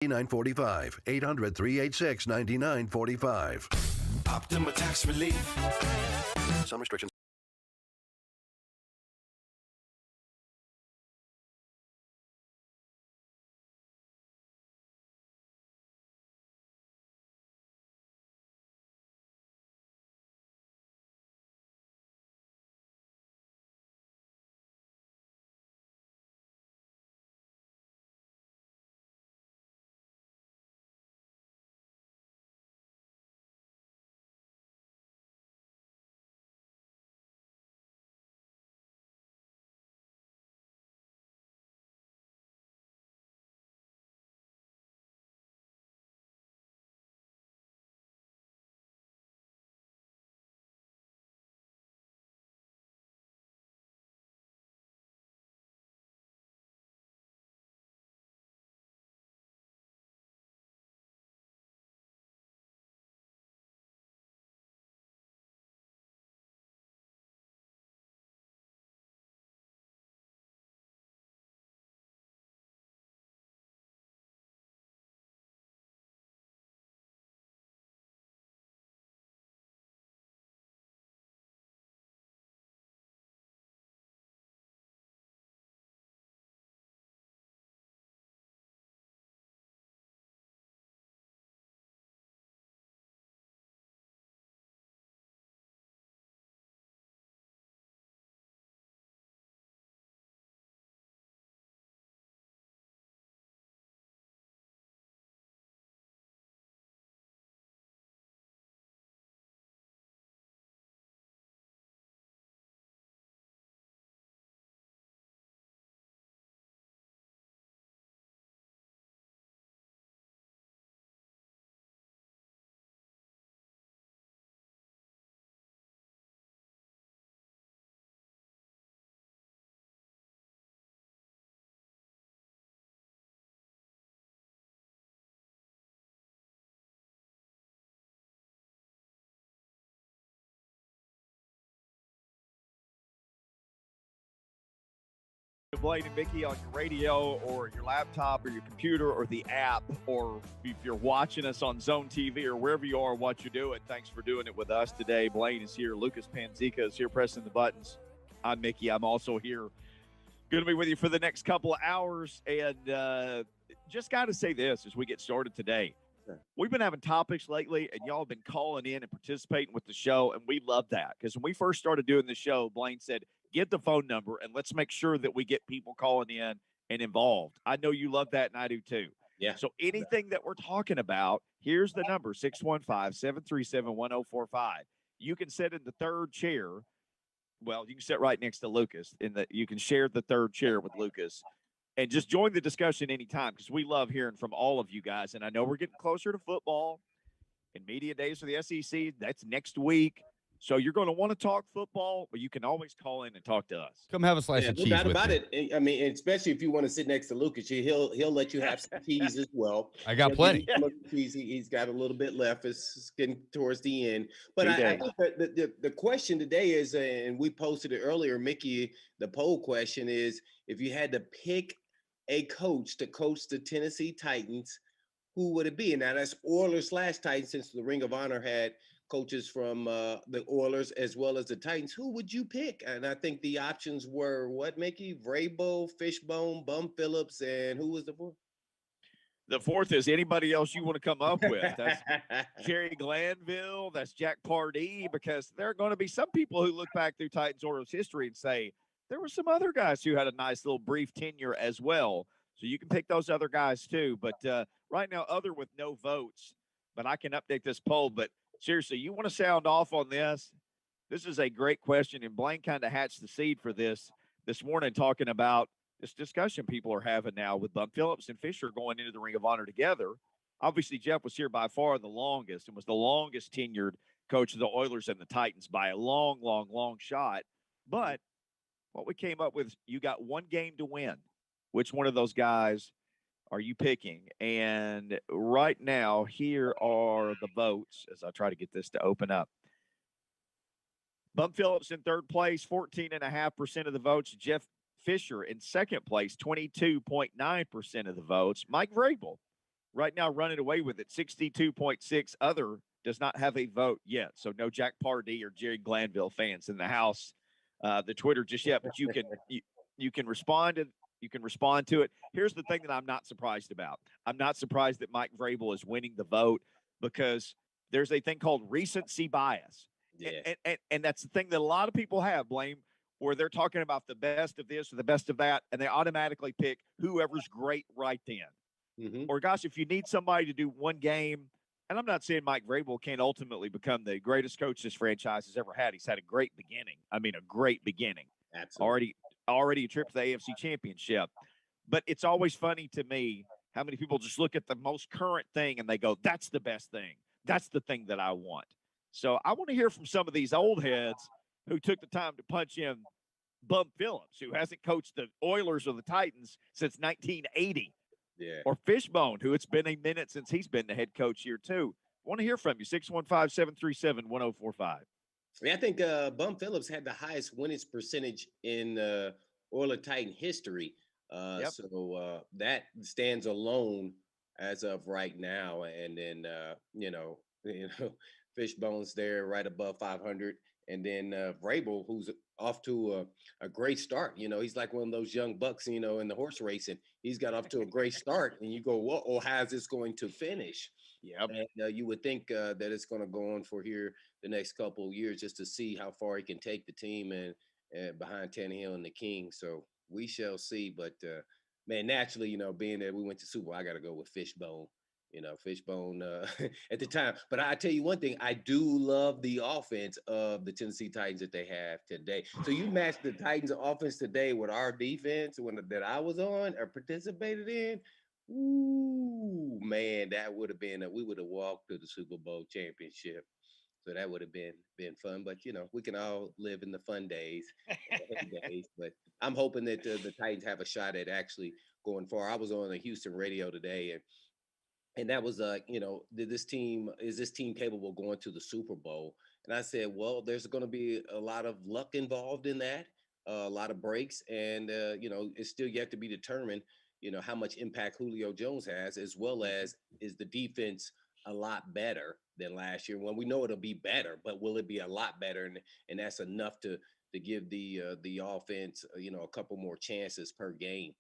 $99.45. 800-386-9945. Optima Tax Relief. Some restrictions. Blaine and Mickey on your radio or your laptop or your computer or the app, or if you're watching us on Zone TV or wherever you are, what you're doing, thanks for doing it with us today. Blaine is here. Lucas Panzica is here pressing the buttons. I'm Mickey. I'm also here. Going to be with you for the next couple of hours. And just got to say this as we get started today. We've been having topics lately, and y'all have been calling in and participating with the show, and we love that. Because when we first started doing the show, Blaine said, get the phone number, and let's make sure that we get people calling in and involved. I know you love that, and I do too. Yeah. So anything that we're talking about, here's the number, 615-737-1045. You can sit in the third chair. Well, you can sit right next to Lucas. You can share the third chair with Lucas. And just join the discussion anytime, because we love hearing from all of you guys. And I know we're getting closer to football and media days for the SEC. That's next week. So you're going to want to talk football, but you can always call in and talk to us. Come have a slice of cheese. No doubt about it. I mean, especially if you want to sit next to Lucas, he'll let you have some cheese as well. I got plenty. He's got a little bit left. It's getting towards the end. But I think the question today is, and we posted it earlier, Mickey, the poll question is, if you had to pick a coach to coach the Tennessee Titans, who would it be? And now that's Oilers/Titans, since the Ring of Honor had coaches from the Oilers as well as the Titans. Who would you pick? And I think the options were what, Mickey? Vrabel, Fishbone, Bum Phillips, and who was the fourth? The fourth is anybody else you want to come up with. That's Jerry Glanville. That's Jack Pardee, because there are going to be some people who look back through Titans Oilers history and say, there were some other guys who had a nice little brief tenure as well. So you can pick those other guys too. But right now, other with no votes, but I can update this poll. But seriously, you want to sound off on this? This is a great question. And Blaine kind of hatched the seed for this morning, talking about this discussion people are having now with Bum Phillips and Fisher going into the Ring of Honor together. Obviously, Jeff was here by far the longest and was the longest tenured coach of the Oilers and the Titans by a long, long, long shot. But what we came up with, you got one game to win. Which one of those guys are you picking? And right now, here are the votes as I try to get this to open up. Bum Phillips in third place, 14.5% of the votes. Jeff Fisher in second place, 22.9% of the votes. Mike Vrabel right now running away with it. 62.6 other does not have a vote yet. So no Jack Pardee or Jerry Glanville fans in the house, the Twitter just yet, but you can respond to it. Here's the thing that I'm not surprised about. I'm not surprised that Mike Vrabel is winning the vote because there's a thing called recency bias. Yeah. And that's the thing that a lot of people have, Blaine, where they're talking about the best of this or the best of that, and they automatically pick whoever's great right then. Mm-hmm. Or, gosh, if you need somebody to do one game, and I'm not saying Mike Vrabel can't ultimately become the greatest coach this franchise has ever had. He's had a great beginning. I mean, a great beginning. Absolutely. Already a trip to the AFC Championship. But it's always funny to me how many people just look at the most current thing and they go, that's the best thing. That's the thing that I want. So I want to hear from some of these old heads who took the time to punch in Bum Phillips, who hasn't coached the Oilers or the Titans since 1980. Yeah. Or Fishbone, who it's been a minute since he's been the head coach here too. I want to hear from you. 615-737-1045. I mean, I think Bum Phillips had the highest winnings percentage in Oiler Titan history. Yep. So that stands alone as of right now. And then, Fishbone's there right above 500. And then Vrabel, who's off to a great start. He's like one of those young bucks, in the horse racing. He's got off to a great start. And you go, whoa, how's this going to finish? Yep. And you would think that it's going to go on for here the next couple of years just to see how far he can take the team and behind Tannehill and the King. So we shall see. But, man, naturally, being that we went to Super Bowl, I got to go with Fishbone. Fishbone at the time. But I tell you one thing, I do love the offense of the Tennessee Titans that they have today. So you match the Titans offense today with our defense that I was on or participated in. Ooh, man, that would have been we would have walked to the Super Bowl championship. So that would have been fun. But we can all live in the fun days, But I'm hoping that the Titans have a shot at actually going far. I was on the Houston radio today, and that was is this team capable of going to the Super Bowl? And I said, well, there's going to be a lot of luck involved in that, a lot of breaks, and it's still yet to be determined, how much impact Julio Jones has, as well as is the defense a lot better than last year. Well, we know it'll be better, but will it be a lot better? And that's enough to give the offense, a couple more chances per game.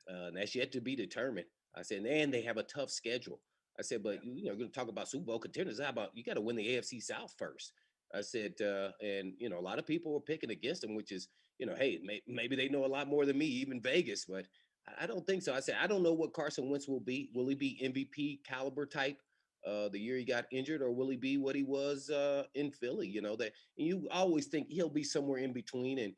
And that's yet to be determined. I said, and they have a tough schedule. I said, but you're going to talk about Super Bowl contenders. How about you got to win the AFC South first? I said, and a lot of people were picking against them, which is, hey, maybe they know a lot more than me, even Vegas, but I don't think so. I said, I don't know what Carson Wentz will be. Will he be MVP caliber type the year he got injured, or will he be what he was in Philly? That you always think he'll be somewhere in between, and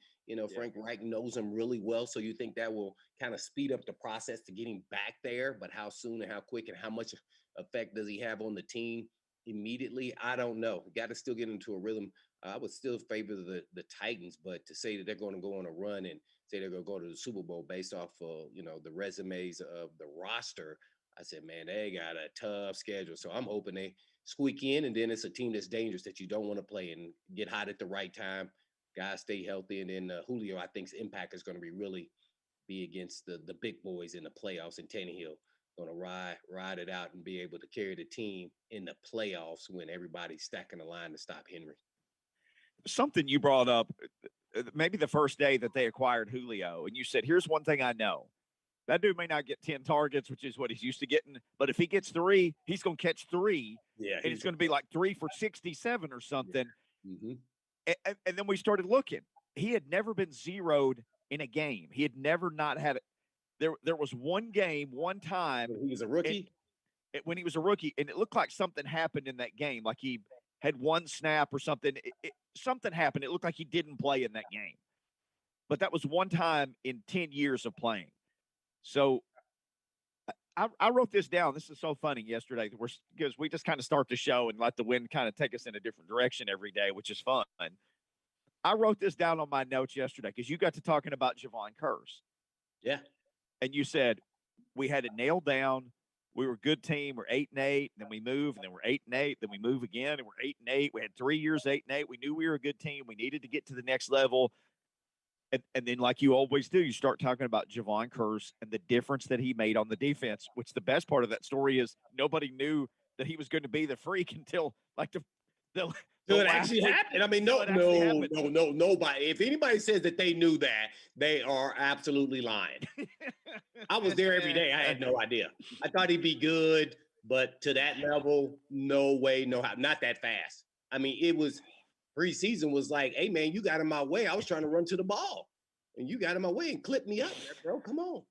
Frank Reich knows him really well, so you think that will kind of speed up the process to getting back there. But how soon and how quick and how much effect does he have on the team immediately? I don't know. Got to still get into a rhythm. I would still favor the Titans, but to say that they're going to go on a run and say they're going to go to the Super Bowl based off of the resumes of the roster, I said, man, they got a tough schedule. So I'm hoping they squeak in, and then it's a team that's dangerous that you don't want to play and get hot at the right time. Guys stay healthy, and then Julio, I think's impact is going to be against the big boys in the playoffs, and Tannehill going to ride it out and be able to carry the team in the playoffs when everybody's stacking the line to stop Henry. Something you brought up, maybe the first day that they acquired Julio, and you said, here's one thing I know. That dude may not get 10 targets, which is what he's used to getting, but if he gets 3, he's going to catch 3. Yeah, and it's going to be like 3 for 67 or something. Yeah. Mm-hmm. And then we started looking. He had never been zeroed in a game. He had never not had it. There was one game, one time. When he was a rookie? When he was a rookie, and it looked like something happened in that game, like he had one snap or something. Something happened. It looked like he didn't play in that game. But that was one time in 10 years of playing. So I wrote this down. This is so funny yesterday because we just kind of start the show and let the wind kind of take us in a different direction every day, which is fun. I wrote this down on my notes yesterday because you got to talking about Javon Curse. Yeah. And you said we had it nailed down. We were a good team. We're 8-8, then we move, and then we're 8-8, then we move again, and we're 8-8. We had 3 years 8-8. We knew we were a good team. We needed to get to the next level. And then, like you always do, you start talking about Javon Curse and the difference that he made on the defense, which the best part of that story is nobody knew that he was going to be the freak until like the So it last actually week. happened. I mean, So it actually happened. nobody. If anybody says that they knew that, they are absolutely lying. I was there every day. I had no idea. I thought he'd be good, but to that level, no way, no how. Not that fast. I mean, it was preseason was like, hey man, you got in my way. I was trying to run to the ball, and you got in my way and clipped me up, bro. Come on.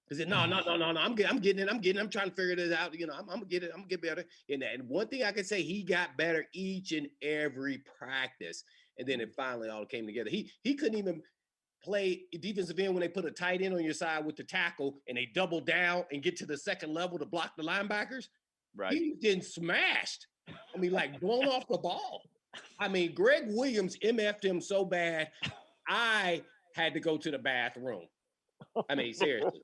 Because no. I'm getting it. I'm trying to figure this out. I'm gonna get it. I'm gonna get better. And one thing I can say, he got better each and every practice. And then it finally all came together. He couldn't even play defensive end when they put a tight end on your side with the tackle and they double down and get to the second level to block the linebackers. Right. He was getting smashed. I mean, like blown off the ball. I mean, Greg Williams MF'd him so bad, I had to go to the bathroom. I mean, seriously.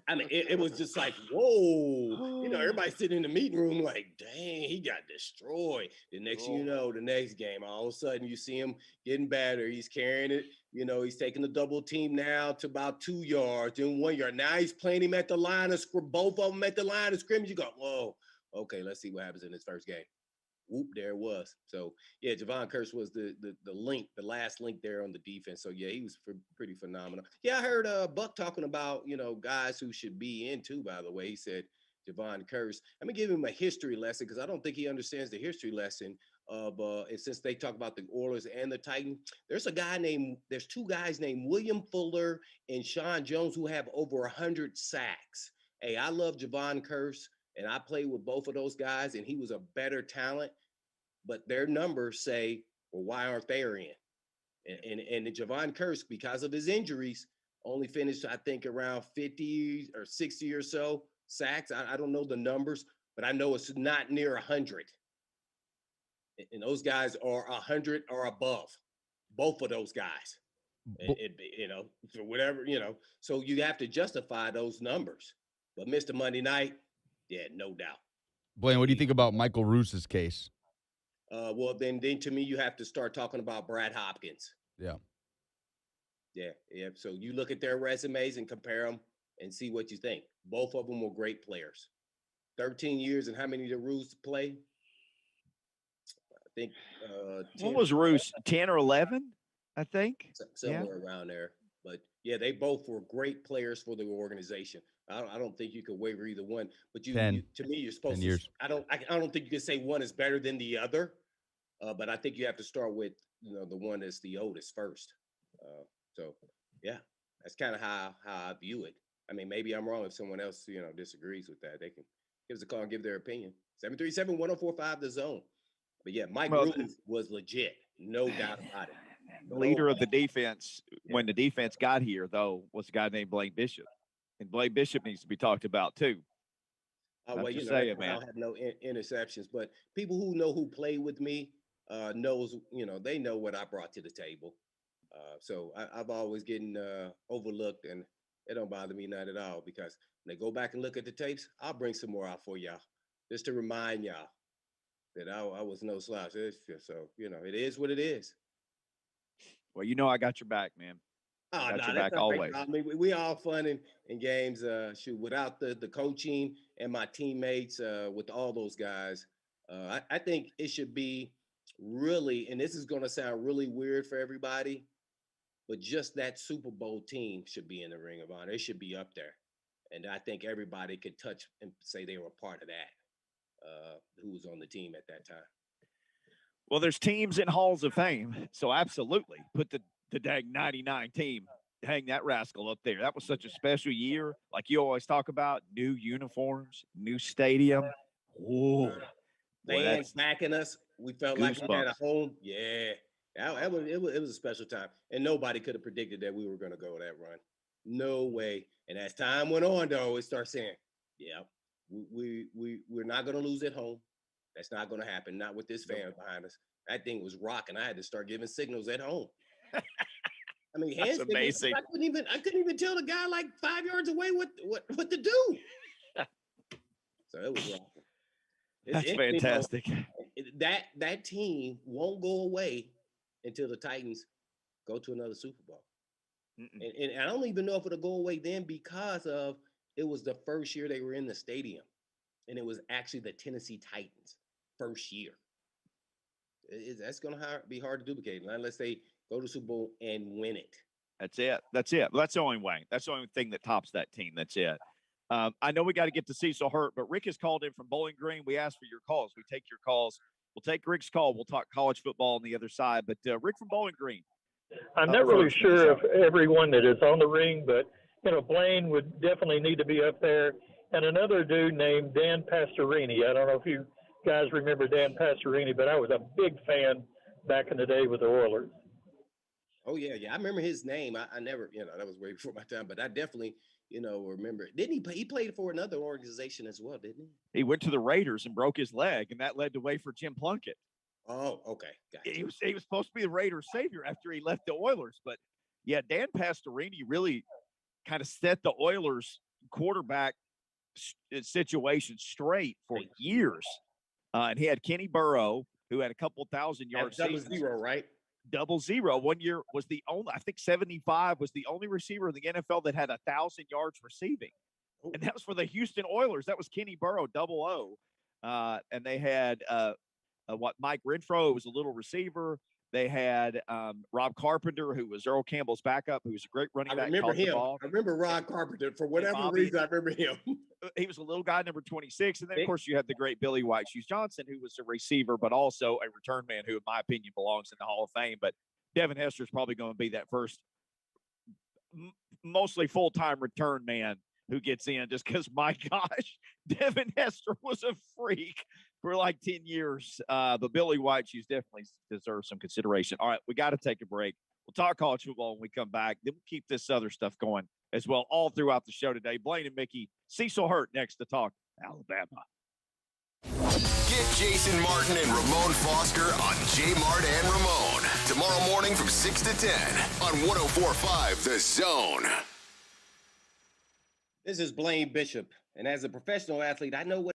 I mean, it was just like, whoa. Everybody sitting in the meeting room like, dang, he got destroyed. The next thing you know, the next game, all of a sudden you see him getting better. He's carrying it. He's taking the double team now to about 2 yards, then 1 yard. Now he's playing him at the line of both of them at the line of scrimmage. You go, whoa, okay, let's see what happens in this first game. Whoop, there it was. So, yeah, Javon Curse was the link, the last link there on the defense. So, yeah, he was pretty phenomenal. Yeah, I heard Buck talking about, guys who should be in too, by the way. He said Javon Curse. I'm going to give him a history lesson because I don't think he understands the history lesson of, and since they talk about the Oilers and the Titans, there's two guys named William Fuller and Sean Jones who have over 100 sacks. Hey, I love Javon Curse. And I played with both of those guys, and he was a better talent. But their numbers say, well, why aren't they in? And Javon Curse, because of his injuries, only finished, I think, around 50 or 60 or so sacks. I don't know the numbers, but I know it's not near 100. And those guys are 100 or above, both of those guys. For whatever, so you have to justify those numbers. But Mr. Monday Night, yeah, no doubt. Blaine, what do you think about Michael Roos's case? Well, then to me, you have to start talking about Brad Hopkins. Yeah. So you look at their resumes and compare them and see what you think. Both of them were great players. 13 years and how many did Roos play? I think 10. What was Roos? 10 or 11, I think. Somewhere around there. But yeah, they both were great players for the organization. I don't think you could waver either one. But to me, you're supposed to. I don't think you can say one is better than the other. But I think you have to start with the one that's the oldest first. So yeah, that's kind of how I view it. I mean, maybe I'm wrong if someone else disagrees with that. They can give us a call and give their opinion. 737-1045 the zone. But yeah, Mike Roos was legit, no doubt about it. Leader of the defense when the defense got here, though, was a guy named Blaine Bishop. And Blaine Bishop needs to be talked about, too. Well, I don't have no interceptions, but people who played with me knows, they know what I brought to the table. So I've always getting overlooked, and it don't bother me not at all because when they go back and look at the tapes, I'll bring some more out for y'all just to remind y'all that I was no slouch. So, it is what it is. Well, I got your back, man. Oh, got your back always. I mean, we all fun in games. Without the coaching and my teammates, with all those guys, I think it should be really, and this is going to sound really weird for everybody, but just that Super Bowl team should be in the Ring of Honor. It should be up there. And I think everybody could touch and say they were part of that, who was on the team at that time. Well, there's teams in Halls of Fame, so absolutely put the dang 99 team, hang that rascal up there. That was such a special year. Like you always talk about, new uniforms, new stadium. Whoa. Fans backing us. We felt like we had a home. Yeah. It was a special time. And nobody could have predicted that we were going to go that run. No way. And as time went on, though, it started saying, yeah, we're not going to lose at home. That's not going to happen. Not with this fan behind us. That thing was rocking. I had to start giving signals at home. I mean, that's amazing. I couldn't even tell the guy like 5 yards away what to do. So it was rocking. That's fantastic. That team won't go away until the Titans go to another Super Bowl. And I don't even know if it'll go away then because of it was the first year they were in the stadium, and it was actually the Tennessee Titans first year. That's going to be hard to duplicate unless they go to Super Bowl and win it. That's it. That's it. That's the only way. That's the only thing that tops that team. That's it. I know we got to get to Cecil Hurt, but Rick has called in from Bowling Green. We asked for your calls. We take your calls. We'll take Rick's call. We'll talk college football on the other side. But Rick from Bowling Green. I'm not really sure of everyone that is on the ring, but, Blaine would definitely need to be up there. And another dude named Dan Pastorini. I don't know if you guys remember Dan Pastorini, but I was a big fan back in the day with the Oilers. Oh, yeah. I remember his name. I never, that was way before my time, but I definitely, remember it. Didn't he play for another organization as well, didn't he? He went to the Raiders and broke his leg, and that led to way for Jim Plunkett. Oh, okay. Gotcha. He was supposed to be the Raiders' savior after he left the Oilers. But, yeah, Dan Pastorini really kind of set the Oilers quarterback situation straight for years. And he had Kenny Burrow, who had a couple thousand yards. Double zero, right? Double zero. One year was the only, I think 75 was the only receiver in the NFL that had 1,000 yards receiving. Oh. And that was for the Houston Oilers. That was Kenny Burrow, 00. And they had Mike Renfro was a little receiver. They had Rob Carpenter, who was Earl Campbell's backup, who was a great running back. I remember him. I remember Rob Carpenter. For whatever reason, I remember him. He was a little guy, number 26. And then, of course, you have the great Billy White Shoes Johnson, who was a receiver, but also a return man who, in my opinion, belongs in the Hall of Fame. But Devin Hester is probably going to be that first mostly full-time return man who gets in just because, my gosh, Devin Hester was a freak for like 10 years. But Billy White Shoes definitely deserves some consideration. All right, we got to take a break. We'll talk college football when we come back. Then we'll keep this other stuff going as well all throughout the show today. Blaine and Mickey, Cecil Hurt next to talk Alabama. Get Jason Martin and Ramon Foster on J. Mart and Ramon. Tomorrow morning from 6 to 10 on 104.5 The Zone. This is Blaine Bishop. And as a professional athlete, I know what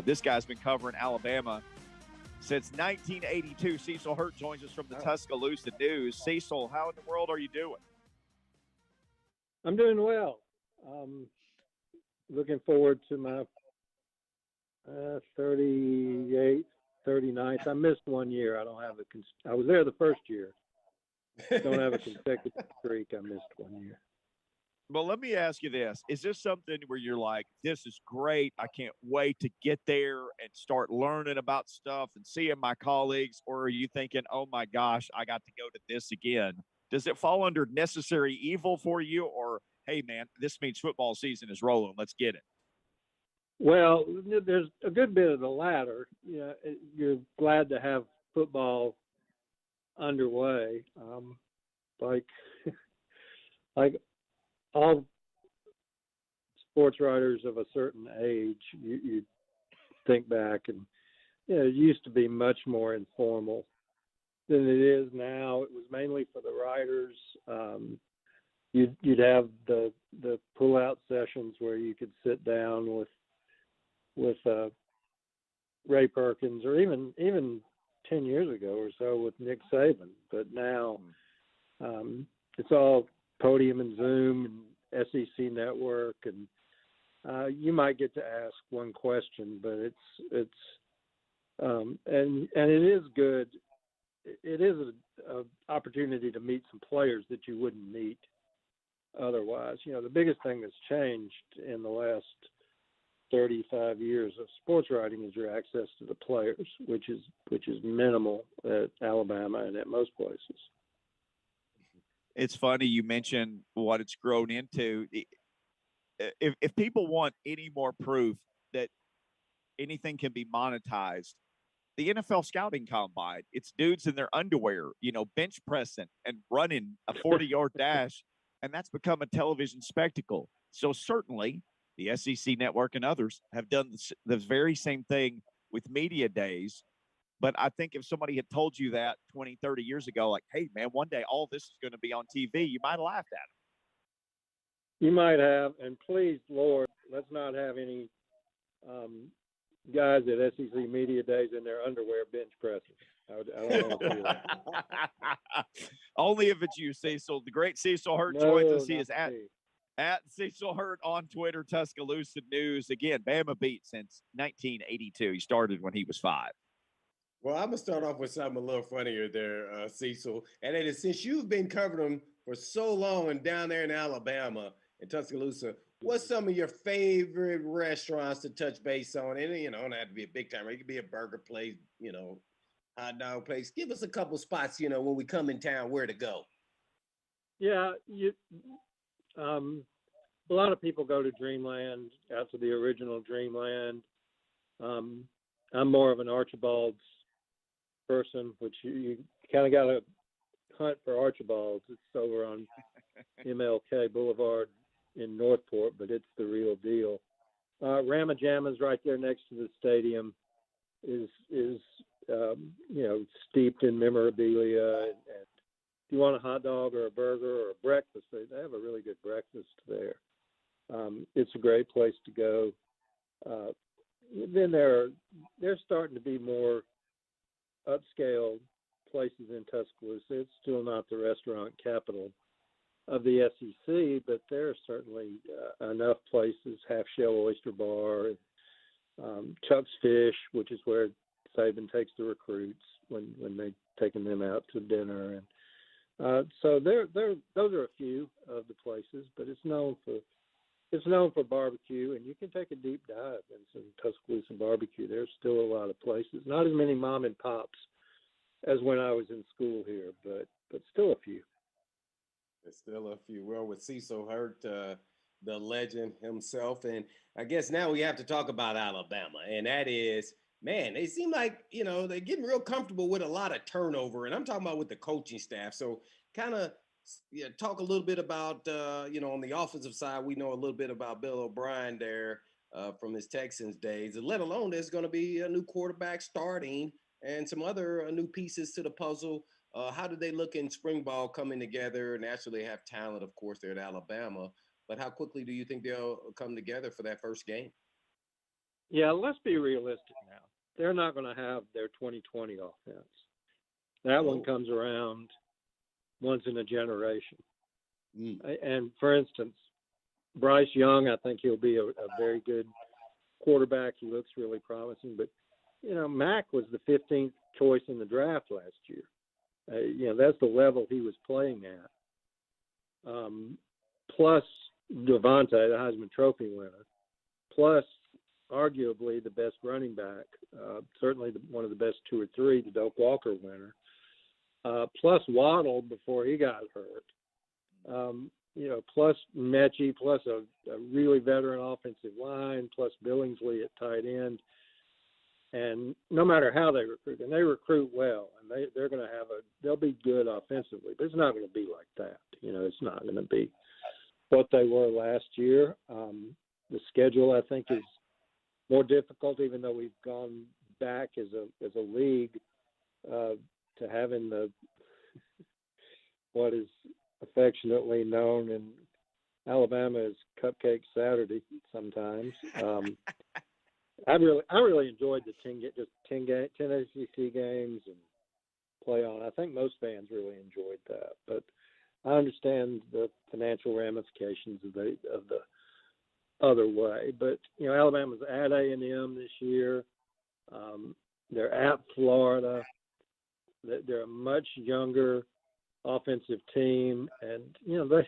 this guy's been covering Alabama since 1982. Cecil Hurt joins us from the Tuscaloosa News. Cecil, how in the world are you doing? I'm doing well. Looking forward to my 38th, 39th. I missed 1 year. I don't have I was there the first year. Don't have a consecutive streak. I missed 1 year. Well, let me ask you this. Is this something where you're like, this is great, I can't wait to get there and start learning about stuff and seeing my colleagues? Or are you thinking, oh my gosh, I got to go to this again? Does it fall under necessary evil for you? Or, hey, man, this means football season is rolling. Let's get it. Well, there's a good bit of the latter. You're glad to have football underway. Like all sports writers of a certain age, you think back and it used to be much more informal than it is now. It was mainly for the writers. You'd have the pull-out sessions where you could sit down with Ray Perkins, or even 10 years ago or so with Nick Saban. But now it's all Podium and Zoom and SEC Network, and you might get to ask one question, but it's and it is good. It is an opportunity to meet some players that you wouldn't meet otherwise. The biggest thing that's changed in the last 35 years of sports writing is your access to the players, which is minimal at Alabama and at most places. It's funny you mentioned what it's grown into. If people want any more proof that anything can be monetized, the NFL scouting combine, it's dudes in their underwear, bench pressing and running a 40-yard dash, and that's become a television spectacle. So certainly the SEC Network and others have done the very same thing with media days. But I think if somebody had told you that 20, 30 years ago, like, hey, man, one day all this is going to be on TV, you might have laughed at them. You might have. And please, Lord, let's not have any guys at SEC Media Days in their underwear bench pressing. I don't want to see that. Only if it's you, Cecil. The great Cecil Hurt joins us. He is at Cecil Hurt on Twitter, Tuscaloosa News. Again, Bama beat since 1982. He started when he was 5. Well, I'm going to start off with something a little funnier there, Cecil. And it is, since you've been covering them for so long and down there in Alabama and Tuscaloosa, what's some of your favorite restaurants to touch base on? And, it don't have to be a big time. It could be a burger place, hot dog place. Give us a couple spots, when we come in town, where to go. Yeah, a lot of people go to Dreamland, out to the original Dreamland. I'm more of an Archibald's person, which you kind of got to hunt for Archibald's. It's over on MLK Boulevard in Northport, but it's the real deal. Ramajama's right there next to the stadium is steeped in memorabilia. And if you want a hot dog or a burger or a breakfast, they have a really good breakfast there. It's a great place to go. Then there's starting to be more upscale places in Tuscaloosa. It's still not the restaurant capital of the SEC, but there are certainly enough places. Half Shell Oyster Bar, Chuck's Fish, which is where Saban takes the recruits when they're taking them out to dinner, and so those are a few of the places. But it's known for barbecue, and you can take a deep dive in some Tuscaloosa barbecue. There's still a lot of places. Not as many mom and pops as when I was in school here, but still a few. There's still a few. Well, with Cecil Hurt, the legend himself, and I guess now we have to talk about Alabama, and that is, man, they seem like, they're getting real comfortable with a lot of turnover, and I'm talking about with the coaching staff. So kind of talk a little bit about, on the offensive side, we know a little bit about Bill O'Brien there from his Texans days, and let alone there's going to be a new quarterback starting and some other new pieces to the puzzle. How do they look in spring ball coming together? Naturally, they have talent, of course, there at Alabama, but how quickly do you think they'll come together for that first game? Yeah, let's be realistic now. They're not going to have their 2020 offense. That one comes around once in a generation. And for instance, Bryce Young, I think he'll be a very good quarterback. He looks really promising. But, Mack was the 15th choice in the draft last year. That's the level he was playing at. Plus Devontae, the Heisman Trophy winner. Plus arguably the best running back, certainly one of the best 2 or 3, the Doak Walker winner. Plus Waddle before he got hurt. Plus Mechie, plus a really veteran offensive line, plus Billingsley at tight end. And no matter how they recruit, and they recruit well, and they're going to they'll be good offensively, but it's not going to be like that. It's not going to be what they were last year. The schedule, I think, is more difficult, even though we've gone back as a league to having what is affectionately known in Alabama as Cupcake Saturday sometimes. I really enjoyed the 10 SEC games and play on. I think most fans really enjoyed that, but I understand the financial ramifications of the other way. But Alabama's at A&M this year. They're at Florida. They're a much younger offensive team, and they,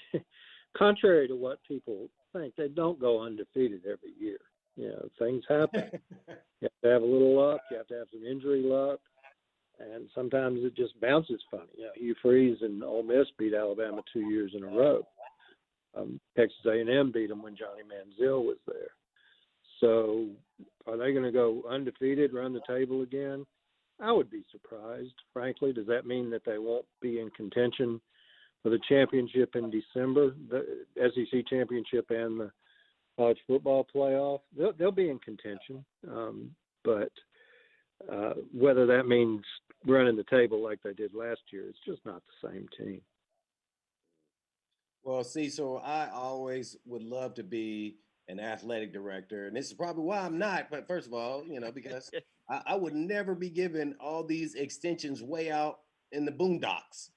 contrary to what people think, they don't go undefeated every year. Things happen. You have to have a little luck. You have to have some injury luck, and sometimes it just bounces funny. Hugh Freeze and Ole Miss beat Alabama 2 years in a row. Texas A&M beat them when Johnny Manziel was there. So, are they going to go undefeated, run the table again? I would be surprised, frankly. Does that mean that they won't be in contention for the championship in December, the SEC championship and the college football playoff? They'll be in contention, but whether that means running the table like they did last year, it's just not the same team. Well, Cecil, I always would love to be an athletic director, and this is probably why I'm not. But first of all, because I would never be given all these extensions way out in the boondocks.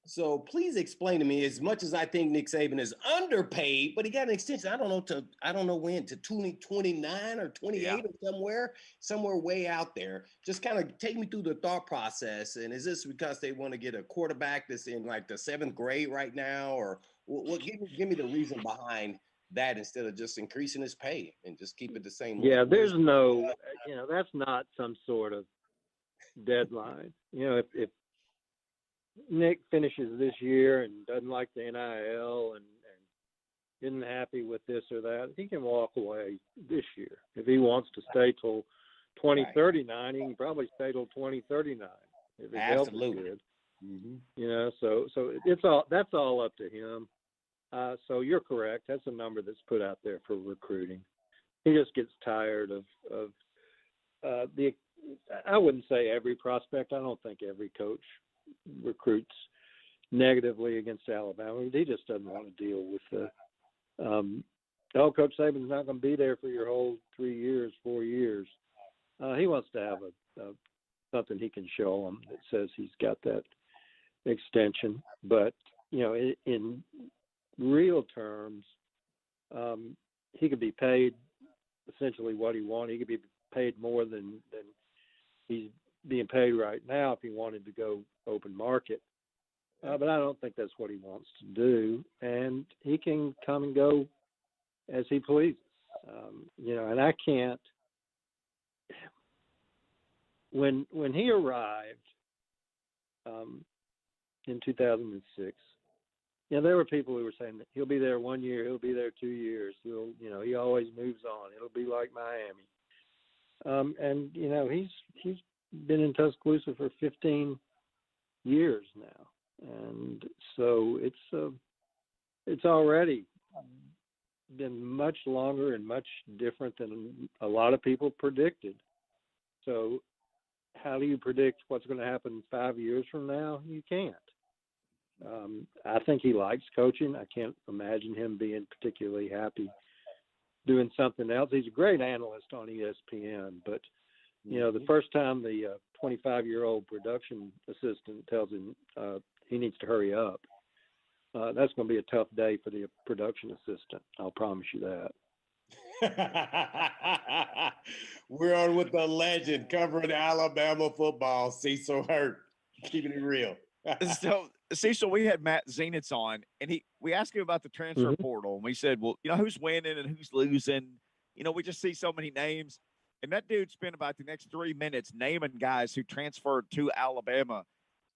So please explain to me, as much as I think Nick Saban is underpaid, but he got an extension. I don't know when, to 2029 or 28 or somewhere way out there. Just kind of take me through the thought process. And is this because they want to get a quarterback that's in like the 7th grade right now, or what? Give me the reason behind that instead of just increasing his pay and just keep it the same. Yeah, there's no, that's not some sort of deadline. If Nick finishes this year and doesn't like the NIL and isn't happy with this or that, he can walk away this year. If he wants to stay till 2039, he can probably stay till 2039 if his health is good. Mm-hmm. So that's all up to him. So you're correct. That's a number that's put out there for recruiting. He just gets tired of I wouldn't say every prospect. I don't think every coach recruits negatively against Alabama. He just doesn't want to deal with Coach Saban's not going to be there for your whole 3 years, 4 years. He wants to have something he can show them that says he's got that extension. But, in real terms, he could be paid essentially what he wanted. He could be paid more than he's being paid right now if he wanted to go open market. But I don't think that's what he wants to do. And he can come and go as he pleases. And I can't. When he arrived in 2006, there were people who were saying that he'll be there 1 year, he'll be there 2 years. He always moves on. It'll be like Miami. And he's been in Tuscaloosa for 15 years now. And so it's already been much longer and much different than a lot of people predicted. So how do you predict what's going to happen 5 years from now? You can't. I think he likes coaching. I can't imagine him being particularly happy doing something else. He's a great analyst on ESPN, but the first time the 25-year-old production assistant tells him he needs to hurry up, that's going to be a tough day for the production assistant. I'll promise you that. We're on with the legend covering Alabama football, Cecil Hurt. Keeping it real. So, Cecil, we had Matt Zenitz on, and we asked him about the transfer portal, and we said, well, who's winning and who's losing? We just see so many names. And that dude spent about the next 3 minutes naming guys who transferred to Alabama.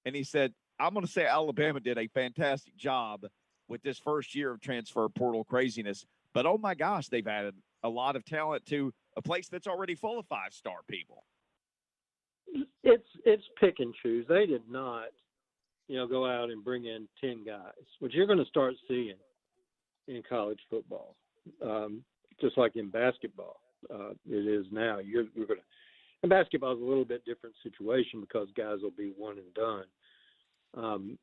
And he said, I'm going to say Alabama did a fantastic job with this first year of transfer portal craziness. But, oh, my gosh, they've added a lot of talent to a place that's already full of five-star people. It's pick and choose. They did not, go out and bring in 10 guys, which you're going to start seeing in college football, just like in basketball. It is now. You're going to. And basketball is a little bit different situation because guys will be one and done.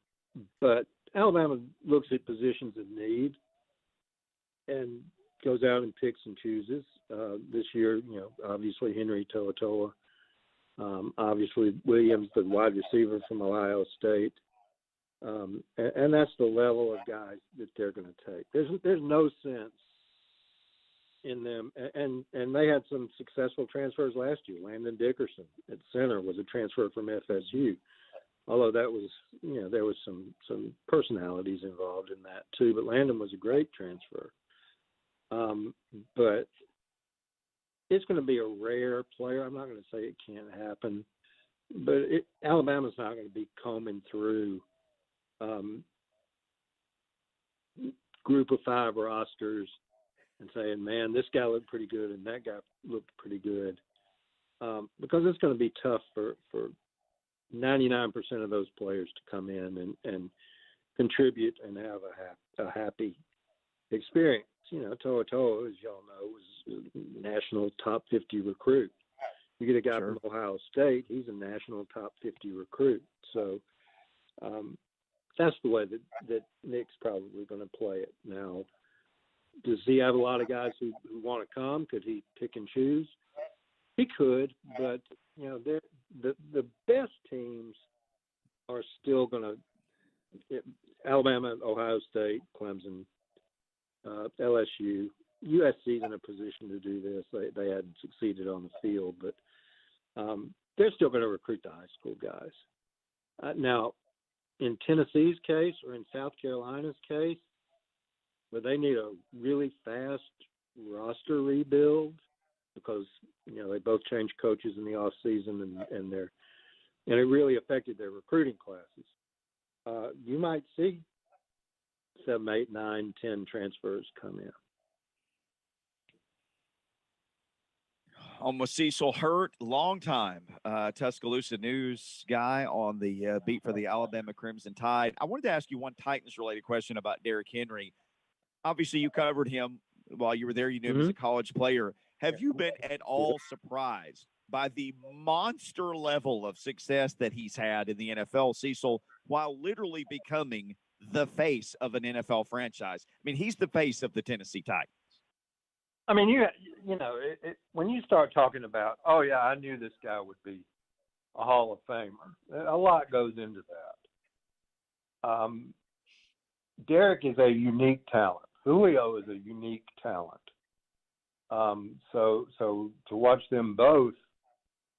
But Alabama looks at positions of need and goes out and picks and chooses. This year, obviously Henry To'oTo'o, obviously Williams, the wide receiver from Ohio State, and that's the level of guys that they're going to take. There's no sense in them, and they had some successful transfers last year. Landon Dickerson at center was a transfer from FSU, although that was, there was some personalities involved in that too. But Landon was a great transfer. But it's going to be a rare player. I'm not going to say it can't happen, but Alabama's not going to be combing through group of five rosters and saying, man, this guy looked pretty good and that guy looked pretty good, because it's going to be tough for 99% of those players to come in and contribute and have a happy experience. To'oTo'o, as y'all know, was a national top 50 recruit. You get a guy from Ohio State, he's a national top 50 recruit. So that's the way that Nick's probably going to play it. Now, does he have a lot of guys who want to come? Could he pick and choose? He could, but the best teams are still going to Alabama, Ohio State, Clemson, LSU. USC's in a position to do this. They hadn't succeeded on the field, but they're still going to recruit the high school guys. Now, in Tennessee's case or in South Carolina's case, where they need a really fast roster rebuild because they both changed coaches in the off season and it really affected their recruiting classes. You might see 7, 8, 9, 10 transfers come in. Almost Cecil Hurt, longtime Tuscaloosa news guy on the beat for the Alabama Crimson Tide. I wanted to ask you one Titans-related question about Derrick Henry. Obviously, you covered him while you were there. You knew him as a college player. Have you been at all surprised by the monster level of success that he's had in the NFL, Cecil, while literally becoming the face of an NFL franchise? I mean, he's the face of the Tennessee Titans. I mean, when you start talking about, oh, yeah, I knew this guy would be a Hall of Famer, a lot goes into that. Derrick is a unique talent. Julio is a unique talent. So to watch them both,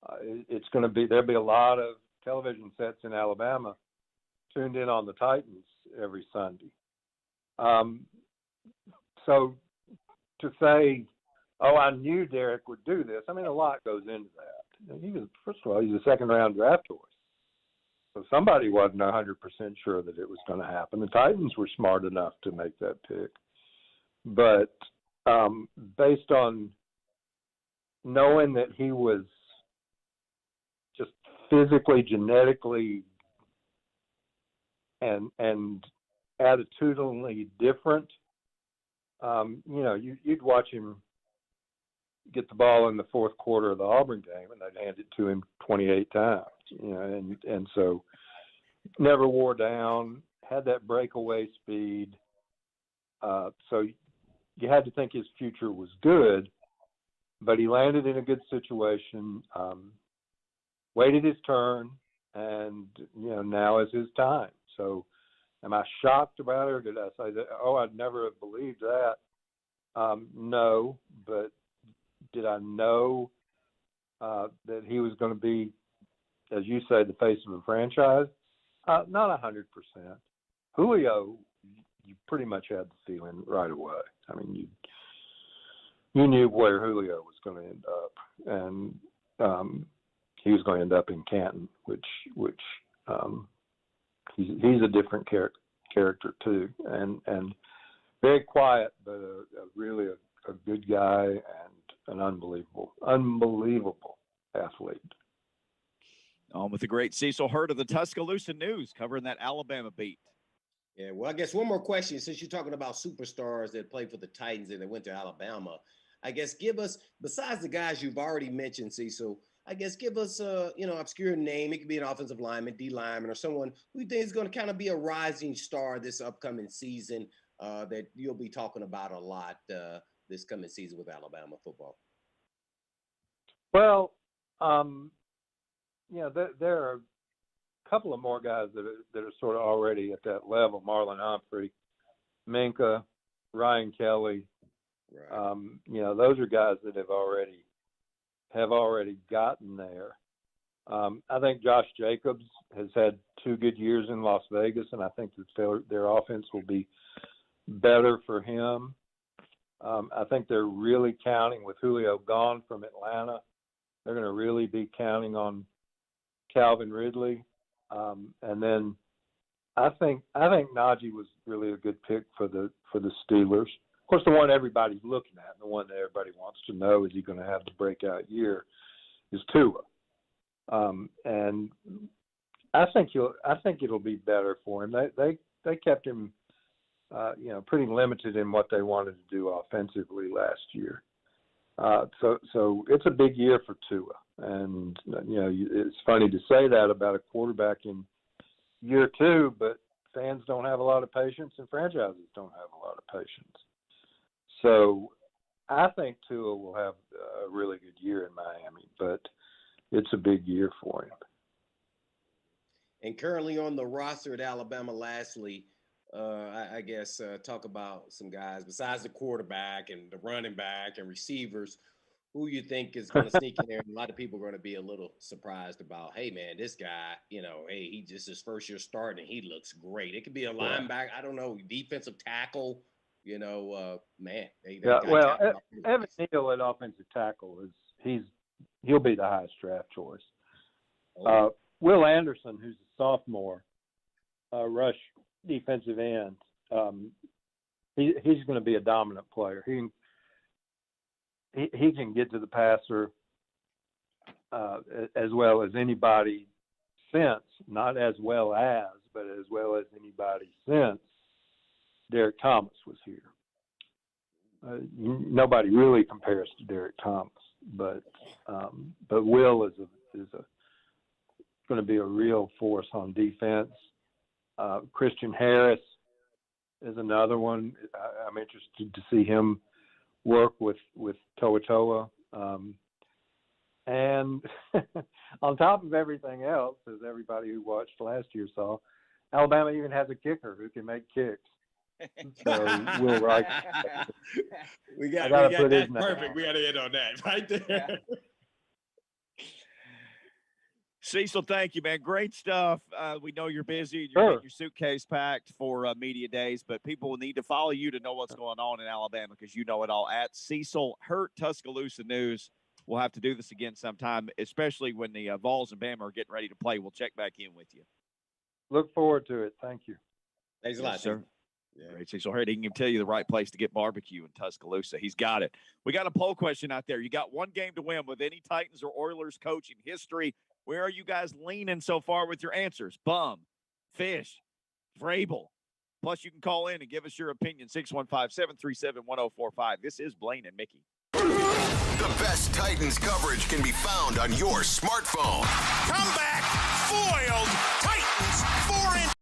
there'll be a lot of television sets in Alabama tuned in on the Titans every Sunday. So to say, oh, I knew Derrick would do this, I mean, a lot goes into that. First of all, he's a second-round draft choice. So somebody wasn't 100% sure that it was going to happen. The Titans were smart enough to make that pick. But based on knowing that he was just physically, genetically, and attitudinally different, you'd watch him get the ball in the fourth quarter of the Auburn game, and they'd hand it to him 28 times. And so never wore down, had that breakaway speed. So you had to think his future was good, but he landed in a good situation, waited his turn, and, now is his time. So am I shocked about it, or did I say that, I'd never have believed that? No, but did I know that he was going to be, as you say, the face of a franchise? Not 100%. Julio, you pretty much had the feeling right away. I mean, you knew where Julio was going to end up, and he was going to end up in Canton, which he's a different character too, and very quiet, but really a good guy and an unbelievable athlete. On with the great Cecil Hurt of the Tuscaloosa News, covering that Alabama beat. Yeah, well, I guess one more question. Since you're talking about superstars that played for the Titans and they went to Alabama, I guess give us, besides the guys you've already mentioned, Cecil, I guess give us a, obscure name. It could be an offensive lineman, D lineman, or someone who you think is going to kind of be a rising star this upcoming season that you'll be talking about a lot this coming season with Alabama football. Well, there are a couple of more guys that are sort of already at that level. Marlon Humphrey, Minka, Ryan Kelly. Right. Those are guys that have already gotten there. I think Josh Jacobs has had 2 good years in Las Vegas, and I think that their offense will be better for him. I think they're really counting, with Julio gone from Atlanta, they're going to really be counting on Calvin Ridley. And then I think Najee was really a good pick for the Steelers. Of course, the one everybody's looking at, and the one that everybody wants to know, is he going to have the breakout year, is Tua. And I think it'll be better for him. They kept him, pretty limited in what they wanted to do offensively last year. So it's a big year for Tua. And, it's funny to say that about a quarterback in year 2, but fans don't have a lot of patience and franchises don't have a lot of patience. So I think Tua will have a really good year in Miami, but it's a big year for him. And currently on the roster at Alabama, lastly, I guess talk about some guys besides the quarterback and the running back and receivers, who you think is going to sneak in there. And a lot of people are going to be a little surprised about, hey, man, this guy, he just his first year starting and he looks great. It could be a linebacker, I don't know, defensive tackle, man. Evan Neal at offensive tackle he'll be the highest draft choice. Will Anderson, who's a sophomore, rush defensive end, he's going to be a dominant player. He can get to the passer as well as anybody since, not as well as, but as well as anybody since Derek Thomas was here. Nobody really compares to Derek Thomas, but Will is going to be a real force on defense. Christian Harris is another one. I'm interested to see him work with Toa. And on top of everything else, as everybody who watched last year saw, Alabama even has a kicker who can make kicks. So Will Wright. we got that perfect. We got to end on that right there. Yeah. Cecil, thank you, man. Great stuff. We know you're busy. You're getting your suitcase packed for media days, but people will need to follow you to know what's going on in Alabama because you know it all. At Cecil Hurt, Tuscaloosa News. We'll have to do this again sometime, especially when the Vols and Bama are getting ready to play. We'll check back in with you. Look forward to it. Thank you. Thanks a lot, sir. Yeah. Great, Cecil Hurt. He can tell you the right place to get barbecue in Tuscaloosa. He's got it. We got a poll question out there. You got one game to win with any Titans or Oilers coach in history. Where are you guys leaning so far with your answers? Bum, Fish, Vrabel. Plus, you can call in and give us your opinion. 615-737-1045. This is Blaine and Mickey. The best Titans coverage can be found on your smartphone. Comeback foiled. Titans 4-0.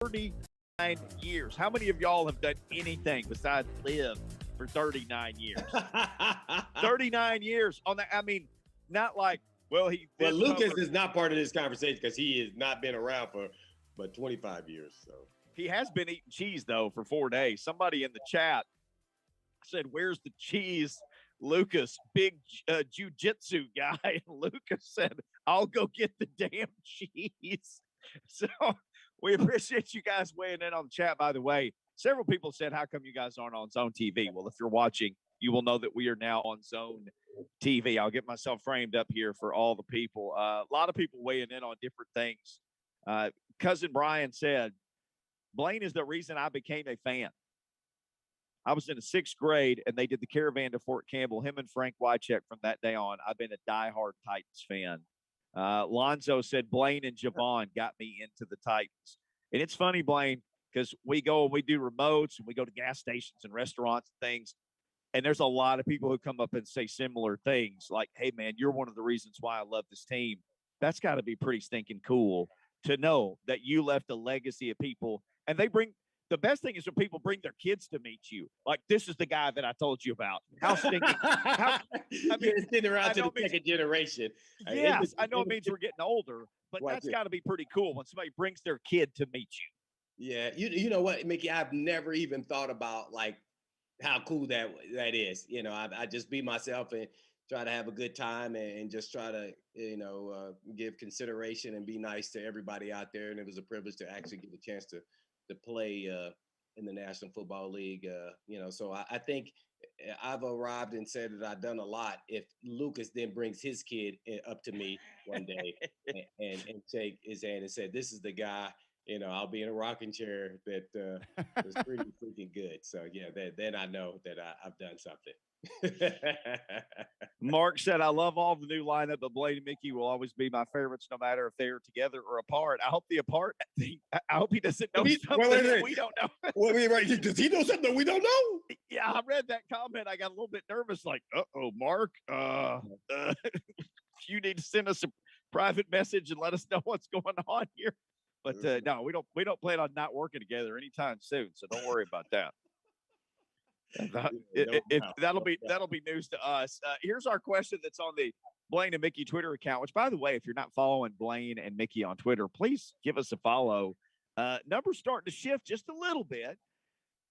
39 years. How many of y'all have done anything besides live for 39 years? 39 years on that. I mean, not like, well, Lucas is not part of this conversation because he has not been around for but 25 years. So he has been eating cheese though for 4 days. Somebody in the chat said, "Where's the cheese?" Lucas, big jiu-jitsu guy. And Lucas said, "I'll go get the damn cheese." So we appreciate you guys weighing in on the chat. By the way, several people said, "How come you guys aren't on Zone TV?" Well, if you're watching, you will know that we are now on Zone TV. I'll get myself framed up here for all the people. A lot of people weighing in on different things. Cousin Brian said, "Blaine is the reason I became a fan. I was in the 6th grade, and they did the caravan to Fort Campbell. Him and Frank Wycheck. From that day on, I've been a diehard Titans fan." Lonzo said, "Blaine and Javon got me into the Titans." And it's funny, Blaine, because we go and we do remotes, and we go to gas stations and restaurants and things. And there's a lot of people who come up and say similar things like, "Hey, man, you're one of the reasons why I love this team." That's got to be pretty stinking cool to know that you left a legacy of people. And the best thing is when people bring their kids to meet you. Like, this is the guy that I told you about. How stinking. I mean, it's been around to the second generation. Yes, I know it means we're getting older, but that's got to be pretty cool when somebody brings their kid to meet you. Yeah, you know what, Mickey? I've never even thought about like how cool that is. You know, I just be myself and try to have a good time and just try to, give consideration and be nice to everybody out there. And it was a privilege to actually get a chance to play in the National Football League. So I think I've arrived and said that I've done a lot. If Lucas then brings his kid up to me one day and shake his hand and said, "This is the guy," I'll be in a rocking chair that was pretty freaking good. So yeah, then I know that I've done something. Mark said, "I love all the new lineup, but Blaine and Mickey will always be my favorites, no matter if they're together or apart." I hope the apart thing. I hope he doesn't know something that we don't know. Does he know something we don't know? Yeah, I read that comment. I got a little bit nervous. Like, "Uh-oh, Mark, you need to send us a private message and let us know what's going on here." But no, we don't plan on not working together anytime soon. So don't worry about that. That'll be news to us. Here's our question that's on the Blaine and Mickey Twitter account, which, by the way, if you're not following Blaine and Mickey on Twitter, please give us a follow. Numbers starting to shift just a little bit.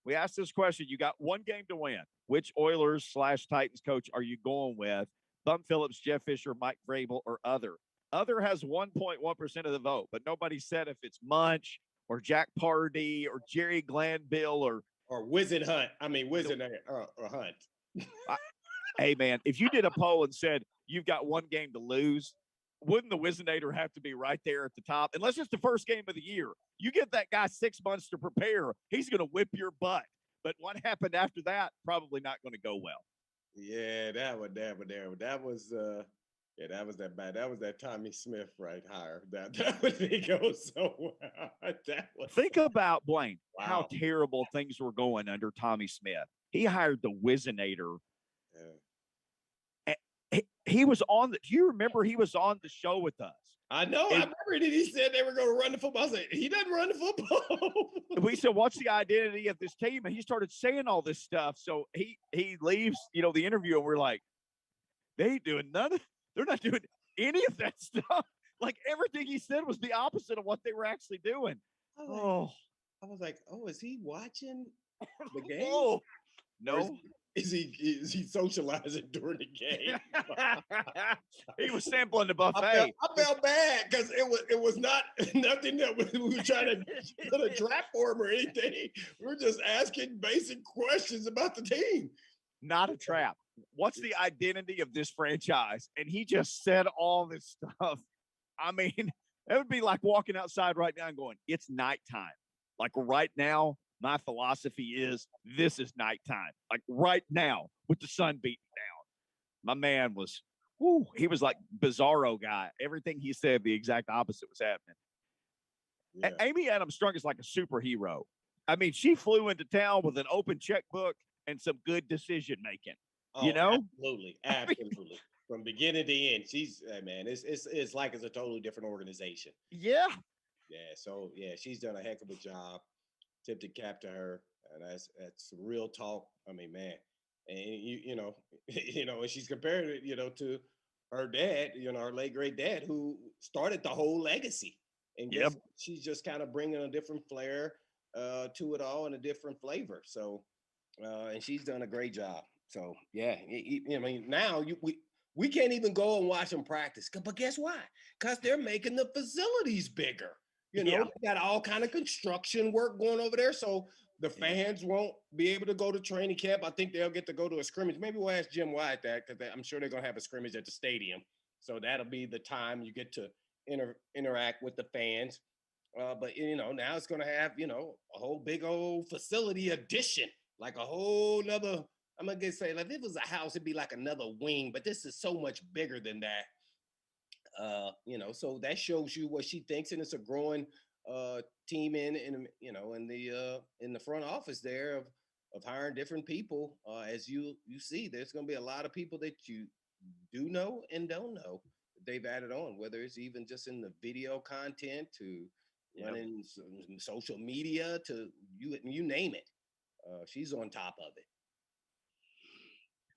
We asked this question. You got one game to win. Which Oilers/Titans coach are you going with? Bum Phillips, Jeff Fisher, Mike Vrabel, or other? Other has 1.1% of the vote, but nobody said if it's Munch or Jack Pardee or Jerry Glanville or Wizard Hunt. Hunt. Hey, man, if you did a poll and said you've got one game to lose, wouldn't the Wizinator have to be right there at the top? Unless it's the first game of the year. You give that guy 6 months to prepare, he's going to whip your butt. But what happened after that, probably not going to go well. Yeah, that was that bad. That was that Tommy Smith hire. That would go so well. Think about, Blaine, how terrible things were going under Tommy Smith. He hired the Wizinator. Yeah. He was on do you remember he was on the show with us? I know. I remember that he said they were going to run the football. I said, he doesn't run the football. We said, "What's the identity of this team?" And he started saying all this stuff. So he leaves, the interview, and we're like, they ain't doing none of they're not doing any of that stuff. Like, everything he said was the opposite of what they were actually doing. I was like, is he watching the game? Oh, no. Is he socializing during the game? He was sampling the buffet. I felt bad because it was not nothing that we were trying to put a trap for him or anything. We were just asking basic questions about the team. Not a trap. What's the identity of this franchise? And he just said all this stuff. I mean, it would be like walking outside right now and going, "It's nighttime." Like, right now, my philosophy is this is nighttime. Like, right now, with the sun beating down. My man was, he was like bizarro guy. Everything he said, the exact opposite was happening. Yeah. Amy Adams Strunk is like a superhero. I mean, she flew into town with an open checkbook and some good decision making. Absolutely. From beginning to end, she's man. It's like it's a totally different organization. Yeah. Yeah. So yeah, she's done a heck of a job. Tip the cap to her, and that's real talk. I mean, man, and you know, and she's compared it, to her dad, her late great dad, who started the whole legacy, and Yep. she's just kind of bringing a different flair to it all and a different flavor. So, and she's done a great job. So yeah, I mean, now we can't even go and watch them practice, but guess why? Because they're making the facilities bigger. Yeah. They got all kind of construction work going over there, so the fans won't be able to go to training camp. I think they'll get to go to a scrimmage. Maybe we'll ask Jim Wyatt that, because I'm sure they're going to have a scrimmage at the stadium. So that'll be the time you get to interact with the fans. But now it's going to have a whole big old facility addition, like a whole nother. I'm gonna say, like, if it was a house, it'd be like another wing, but this is so much bigger than that. So that shows you what she thinks, and it's a growing team in the front office there of hiring different people. As you see, there's going to be a lot of people that you do know and don't know that they've added on, whether it's even just in the video content to running social media to you name it. She's on top of it.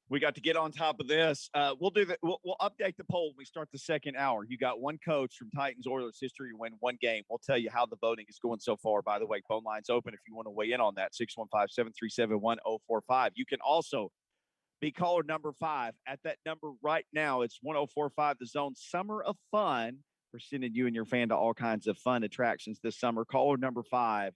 We got to get on top of this. We'll do that. We'll update the poll when we start the second hour. You got one coach from Titans Oilers history to win one game. We'll tell you how the voting is going so far. By the way, phone line's open if you want to weigh in on that. 615-737-1045. You can also be caller number 5. At that number right now, it's 1045 The Zone Summer of Fun. We're sending you and your fan to all kinds of fun attractions this summer. Caller number 5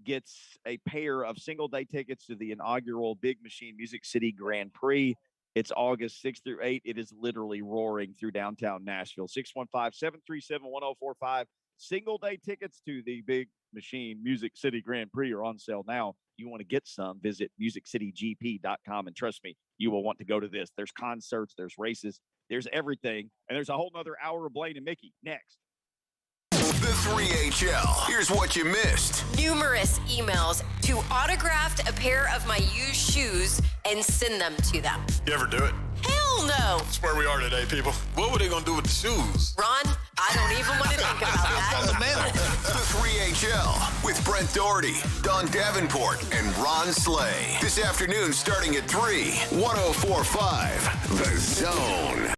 gets a pair of single-day tickets to the inaugural Big Machine Music City Grand Prix. It's August 6th through 8th. It is literally roaring through downtown Nashville. 615-737-1045. Single-day tickets to the Big Machine Music City Grand Prix are on sale now. If you want to get some, visit musiccitygp.com, and trust me, you will want to go to this. There's concerts, there's races, there's everything, and there's a whole nother hour of Blaine and Mickey next. The 3HL. Here's what you missed. Numerous emails to autograph a pair of my used shoes and send them to them. You ever do it? Hell no. That's where we are today, people. What were they going to do with the shoes? Ron, I don't even want to think about that. The 3HL with Brent Doherty, Don Davenport, and Ron Slay. This afternoon starting at 3, 1045 The Zone.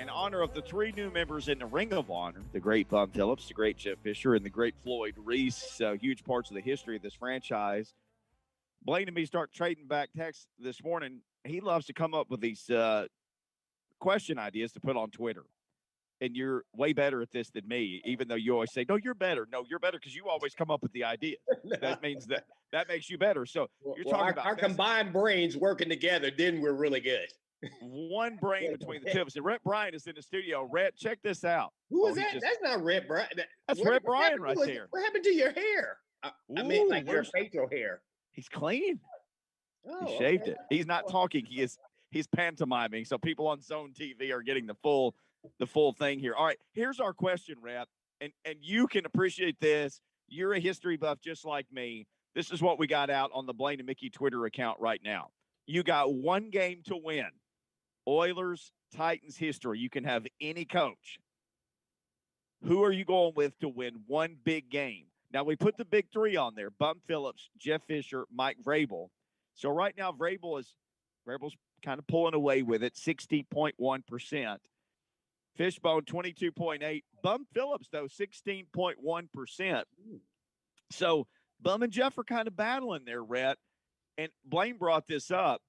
In honor of the 3 new members in the Ring of Honor, the great Bum Phillips, the great Jeff Fisher, and the great Floyd Reese, huge parts of the history of this franchise. Blaine and me start trading back texts this morning. He loves to come up with these question ideas to put on Twitter. And you're way better at this than me, even though you always say, no, you're better. No, you're better because you always come up with the ideas. That means that makes you better. So you're talking about our combined brains working together, then we're really good. One brain between the two of us. And Rhett Bryan is in the studio. Rhett, check this out. Who is that? That's not Rhett Bryan. That's Rhett Bryan right there. What happened to your hair? I mean, like your facial hair. He's clean. Oh, he shaved it. He's not talking. He's pantomiming. So people on Zone TV are getting the full thing here. All right, here's our question, Rhett. And you can appreciate this. You're a history buff just like me. This is what we got out on the Blaine and Mickey Twitter account right now. You got one game to win. Oilers, Titans history. You can have any coach. Who are you going with to win one big game? Now, we put the big 3 on there. Bum Phillips, Jeff Fisher, Mike Vrabel. So right now, Vrabel's kind of pulling away with it, 60.1%. Fishbone, 22.8%. Bum Phillips, though, 16.1%. So Bum and Jeff are kind of battling there, Rhett. And Blaine brought this up.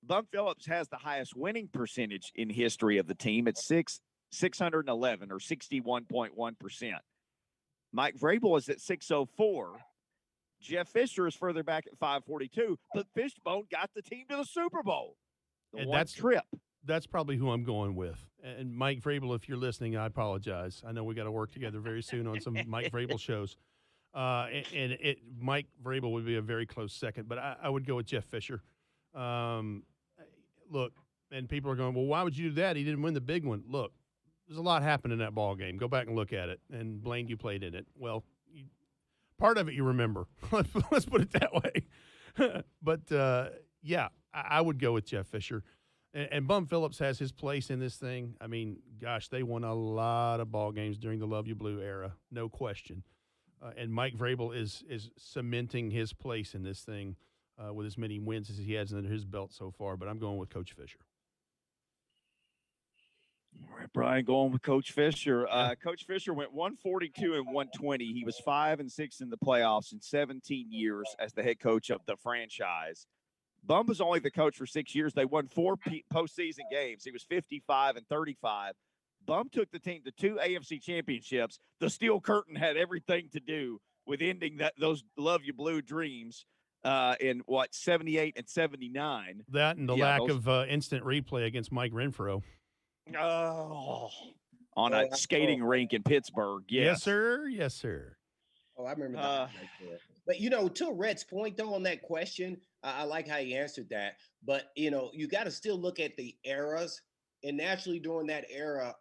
Bum Phillips has the highest winning percentage in history of the team at 611 or 61.1%. Mike Vrabel is at 604. Jeff Fisher is further back at 542. But Fishbone got the team to the Super Bowl. That's probably who I'm going with. And Mike Vrabel, if you're listening, I apologize. I know we got to work together very soon on some Mike Vrabel shows. Mike Vrabel would be a very close second, but I would go with Jeff Fisher. Look, and people are going, well, why would you do that? He didn't win the big one. Look, there's a lot happened in that ball game. Go back and look at it. And Blaine, you played in it. Well, part of it you remember. Let's put it that way. But yeah, I would go with Jeff Fisher. And Bum Phillips has his place in this thing. I mean, gosh, they won a lot of ball games during the Love You Blue era, no question. And Mike Vrabel is cementing his place in this thing with as many wins as he has under his belt so far. But I'm going with Coach Fisher. All right, Brian, going with Coach Fisher. Coach Fisher went 142 and 120. He was 5-6 in the playoffs in 17 years as the head coach of the franchise. Bum was only the coach for 6 years. They won 4 postseason games. He was 55 and 35. Bum took the team to 2 AFC championships. The Steel Curtain had everything to do with ending those Love You Blue dreams in, 78 and 79. That and the lack of instant replay against Mike Renfro. Oh, on a skating rink in Pittsburgh. Yes, sir. Yes, sir. Oh, I remember that right there. But, to Rhett's point, though, on that question, I like how he answered that. But, you got to still look at the eras. And naturally, during that era,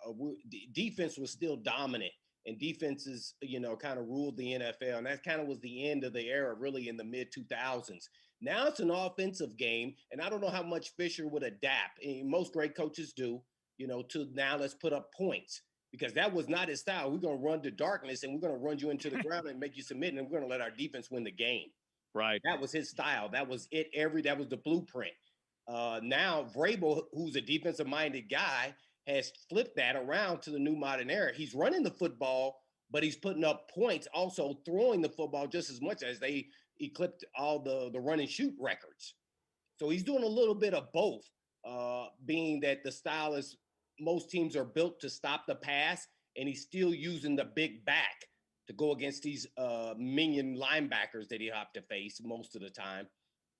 defense was still dominant. And defenses, kind of ruled the NFL. And that kind of was the end of the era, really, in the mid-2000s. Now it's an offensive game. And I don't know how much Fisher would adapt. And most great coaches do, to now let's put up points. Because that was not his style. We're going to run to darkness, and we're going to run you into the ground and make you submit, and we're going to let our defense win the game. Right. That was his style. That was it. That was the blueprint. Now Vrabel, who's a defensive-minded guy, has flipped that around to the new modern era. He's running the football, but he's putting up points, also throwing the football just as much as they eclipsed all the run and shoot records. So he's doing a little bit of both, being that the style is most teams are built to stop the pass, and he's still using the big back to go against these minion linebackers that he have to face most of the time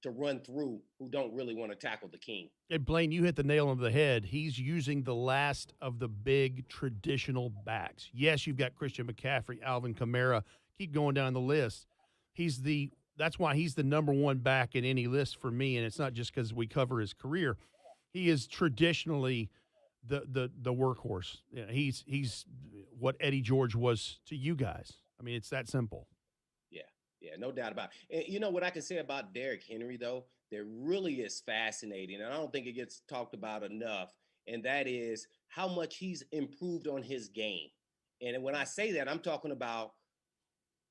to run through, who don't really want to tackle the king. Hey, Blaine, you hit the nail on the head. He's using the last of the big traditional backs. Yes, you've got Christian McCaffrey, Alvin Kamara. Keep going down the list. That's why he's the number one back in any list for me, and it's not just because we cover his career. He is traditionally the workhorse. He's what Eddie George was to you guys. I mean, it's that simple. Yeah, no doubt about it. And what I can say about Derrick Henry, though, that really is fascinating, and I don't think it gets talked about enough, and that is how much he's improved on his game. And when I say that, I'm talking about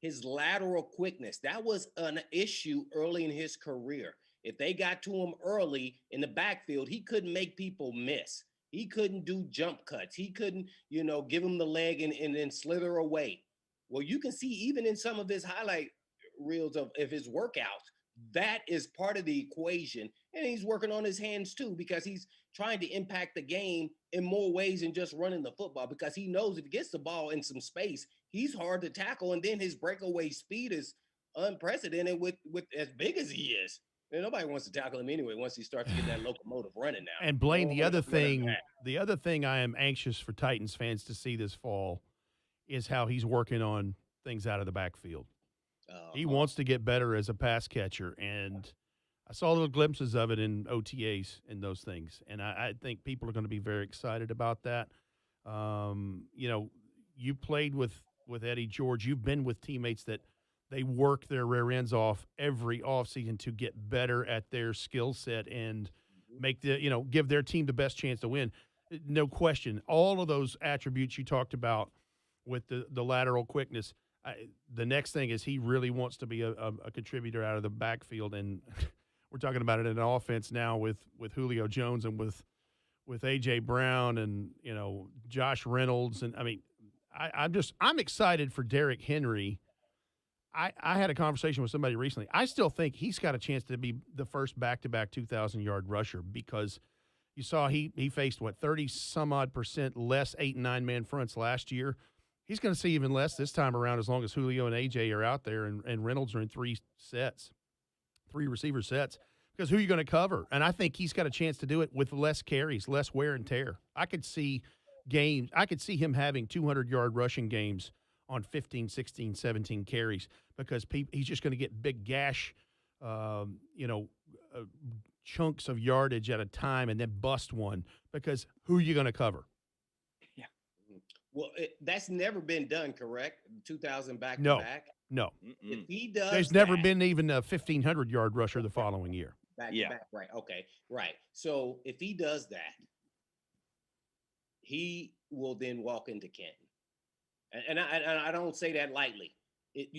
his lateral quickness. That was an issue early in his career. If they got to him early in the backfield, he couldn't make people miss. He couldn't do jump cuts. He couldn't, give him the leg and then slither away. Well, you can see even in some of his highlight reels of his workouts, that is part of the equation. And he's working on his hands too, because he's trying to impact the game in more ways than just running the football, because he knows if he gets the ball in some space, he's hard to tackle. And then his breakaway speed is unprecedented with as big as he is. And nobody wants to tackle him anyway once he starts to get that locomotive running now. And Blaine, the other thing I am anxious for Titans fans to see this fall is how he's working on things out of the backfield. He wants to get better as a pass catcher, and I saw little glimpses of it in OTAs and those things, and I think people are going to be very excited about that. You played with Eddie George. You've been with teammates that they work their rear ends off every offseason to get better at their skill set and make give their team the best chance to win. No question. All of those attributes you talked about with the lateral quickness. The next thing is he really wants to be a contributor out of the backfield, and we're talking about it in offense now with Julio Jones and with A.J. Brown and Josh Reynolds, and I mean I'm excited for Derrick Henry. I had a conversation with somebody recently. I still think he's got a chance to be the first back-to-back 2,000-yard rusher, because you saw he faced 30-some-odd% less 8- and 9-man fronts last year. He's going to see even less this time around, as long as Julio and A.J. are out there and Reynolds are in three receiver sets, because who are you going to cover? And I think he's got a chance to do it with less carries, less wear and tear. I could see him having 200-yard rushing games on 15, 16, 17 carries, because he's just going to get big gash, chunks of yardage at a time and then bust one, because who are you going to cover? Well, that's never been done, correct? 2,000 back to back? No. If he does, there's never been even a 1,500-yard rusher the following year. Back to back, right? Okay, right. So if he does that, he will then walk into Canton, and I don't say that lightly.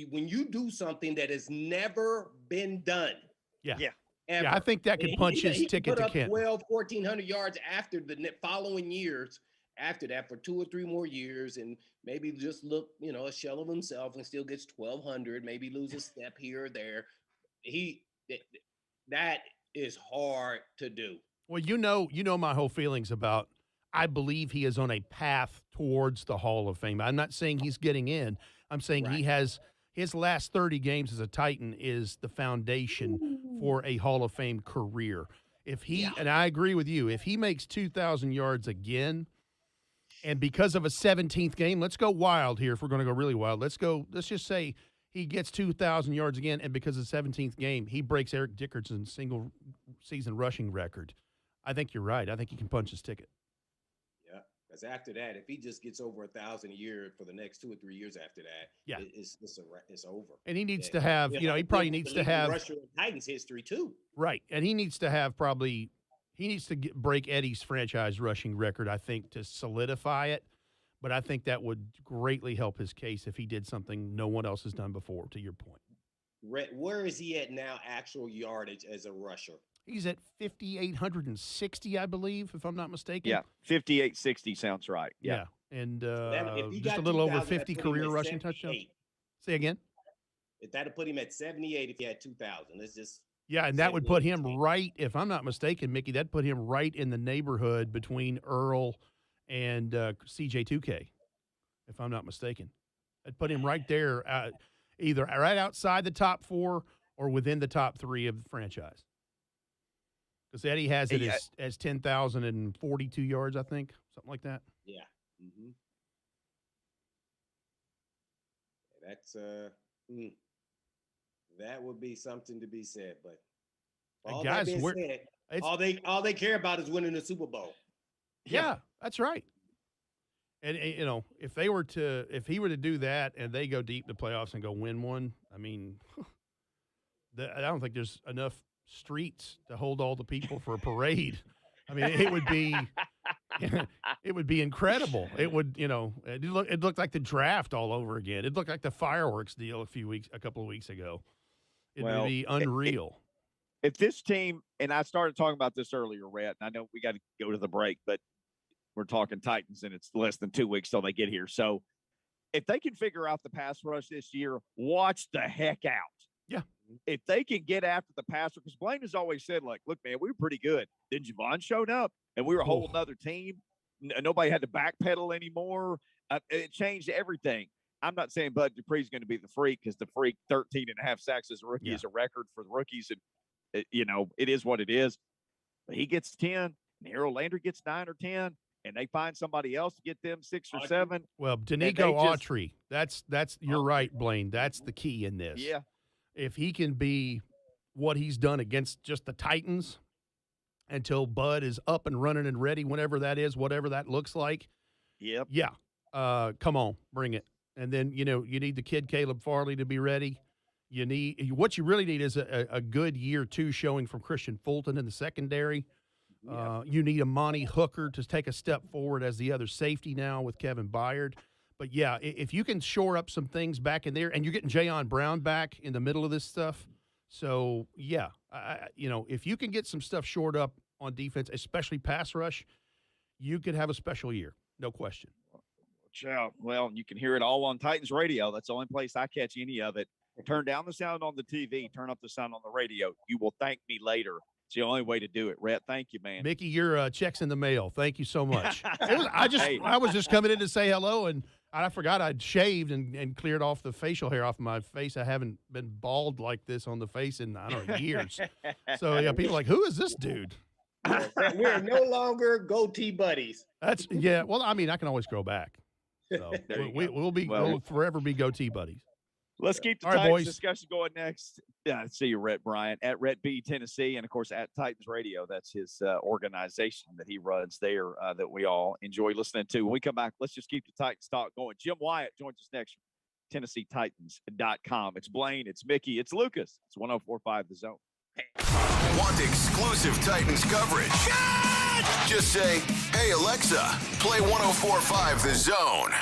When you do something that has never been done, ever, I think that could punch his ticket to Canton. 1,400 yards after the following years. After that, for 2 or 3 more years, and maybe just look, a shell of himself, and still gets 1,200, maybe lose a step here or there. That is hard to do. Well, you know my whole feelings about. I believe he is on a path towards the Hall of Fame. I'm not saying he's getting in. I'm saying he has his last 30 games as a Titan is the foundation for a Hall of Fame career. If he and I agree with you, if he makes 2,000 yards again. And because of a 17th game, let's go wild here. If we're going to go really wild, let's just say he gets 2,000 yards again, and because of the 17th game, he breaks Eric Dickerson's single season rushing record. I think you're right. I think he can punch his ticket. Yeah, because after that, if he just gets over 1,000 a year for the next 2 or 3 years after that, it's over. And he needs to have, he probably needs to have rusher in Titans history too. Right, and he needs to have probably. He needs to break Eddie's franchise rushing record, I think, to solidify it. But I think that would greatly help his case if he did something no one else has done before, to your point. Where is he at now, actual yardage as a rusher? He's at 5,860, I believe, if I'm not mistaken. Yeah, 5,860 sounds right. Yeah. And just a little over 50 career rushing touchdowns. Say again? If that'd put him at 78 if he had 2,000. It's just... Yeah, and that would put him right, if I'm not mistaken, Mickey, that'd put him right in the neighborhood between Earl and CJ2K, if I'm not mistaken. It'd put him right there, either right outside the top 4 or within the top 3 of the franchise. Because Eddie has it as 10,042 yards, I think, something like that. Yeah. Mm-hmm. That's that would be something to be said, but all that being said, all they care about is winning the Super Bowl. Yeah, that's right. And if he were to do that and they go deep in the playoffs and go win one, I mean, I don't think there's enough streets to hold all the people for a parade. I mean, it would be incredible. It would, it looked like the draft all over again. It looked like the fireworks deal a couple of weeks ago. It would be unreal. If this team, and I started talking about this earlier, Rhett, and I know we got to go to the break, but we're talking Titans, and it's less than 2 weeks till they get here. So if they can figure out the pass rush this year, watch the heck out. Yeah. If they can get after the passer, because Blaine has always said, like, look, man, we were pretty good. Then Javon showed up, and we were a whole nother team. Nobody had to backpedal anymore. It changed everything. I'm not saying Bud Dupree's going to be the freak, because the freak 13 and a half sacks as a rookie is a record for the rookies. And, it is what it is. But he gets 10, and Harold Landry gets 9 or 10, and they find somebody else to get them 6 or 7. Well, Danico Autry, that's you're right, Blaine. That's the key in this. Yeah. If he can be what he's done against just the Titans until Bud is up and running and ready, whenever that is, whatever that looks like. Yep. Yeah. Come on, bring it. And then, you need the kid Caleb Farley to be ready. What you really need is a good year 2 showing from Christian Fulton in the secondary. Yeah. You need a Monty Hooker to take a step forward as the other safety now with Kevin Byard. But, yeah, if you can shore up some things back in there, and you're getting Jayon Brown back in the middle of this stuff. So, yeah, if you can get some stuff shored up on defense, especially pass rush, you could have a special year, no question. Watch out. Well, you can hear it all on Titans radio. That's the only place I catch any of it. Turn down the sound on the TV. Turn up the sound on the radio. You will thank me later. It's the only way to do it. Rhett, thank you, man. Mickey, your check's in the mail. Thank you so much. I was just coming in to say hello, and I forgot I'd shaved and cleared off the facial hair off my face. I haven't been bald like this on the face in, I don't know, years. So, yeah, people are like, who is this dude? We're no longer goatee buddies. Well, I mean, I can always grow back. So we'll forever be goatee buddies. Let's keep the Titans discussion going next. Yeah, see you, Rhett Bryant, at Rhett B, Tennessee, and, of course, at Titans Radio. That's his organization that he runs there that we all enjoy listening to. When we come back, let's just keep the Titans talk going. Jim Wyatt joins us next. TennesseeTitans.com. It's Blaine, it's Mickey, it's Lucas. It's 104.5 The Zone. Want exclusive Titans coverage? Just say, hey, Alexa, play 104.5 The Zone.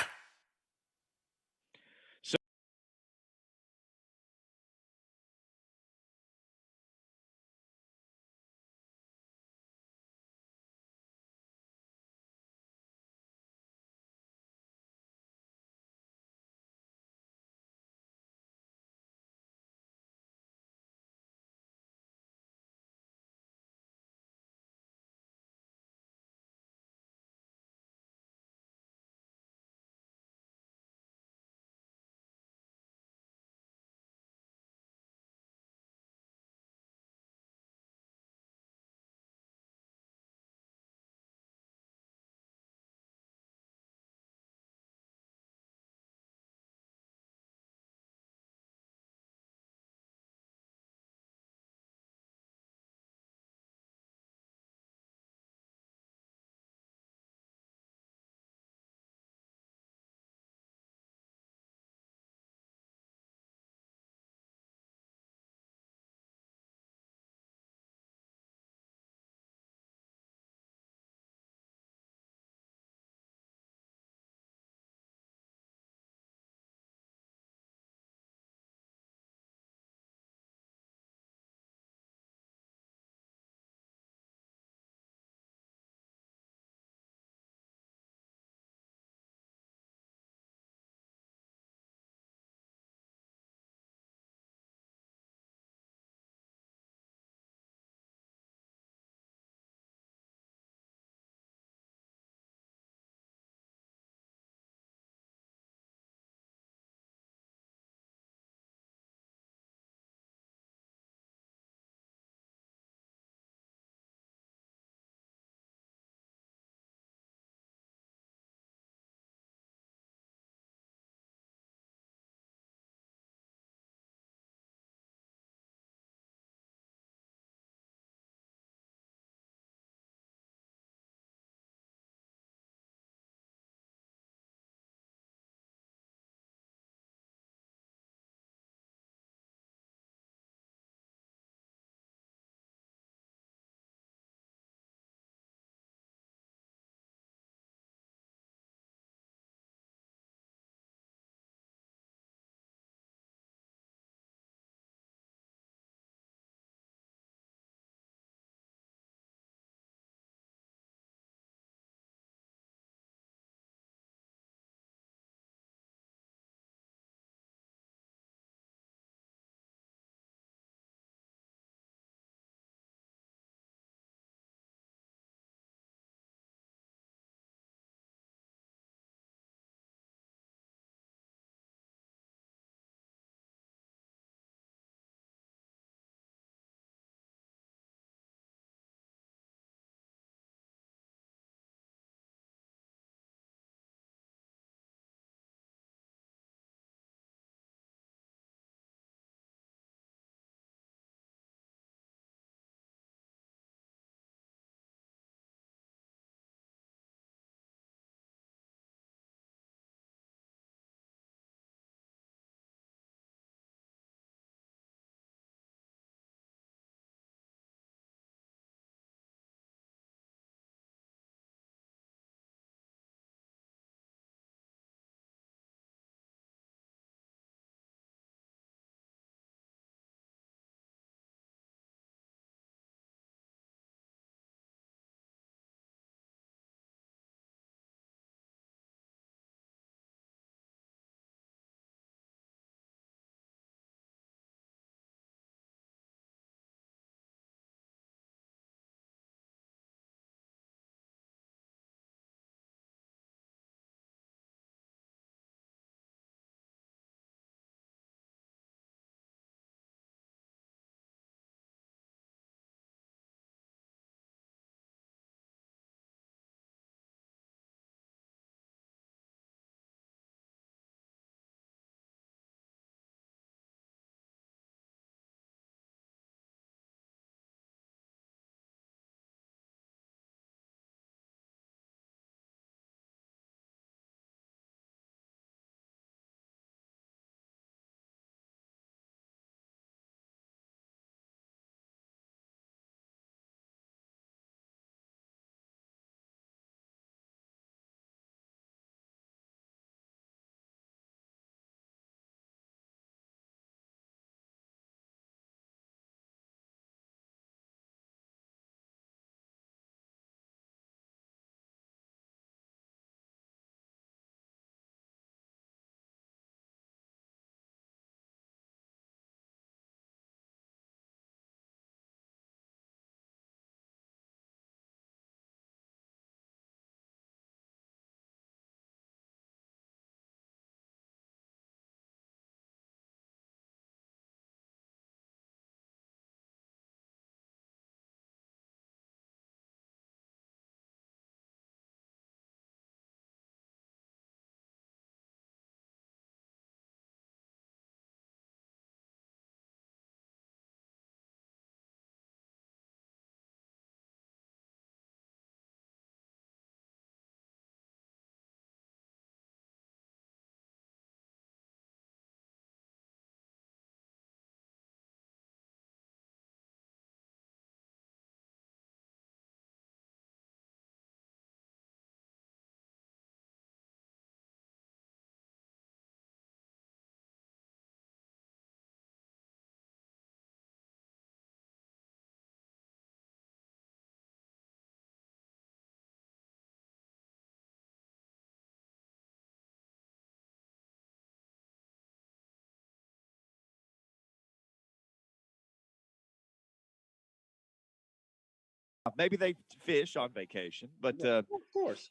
Maybe they fish on vacation, but of course.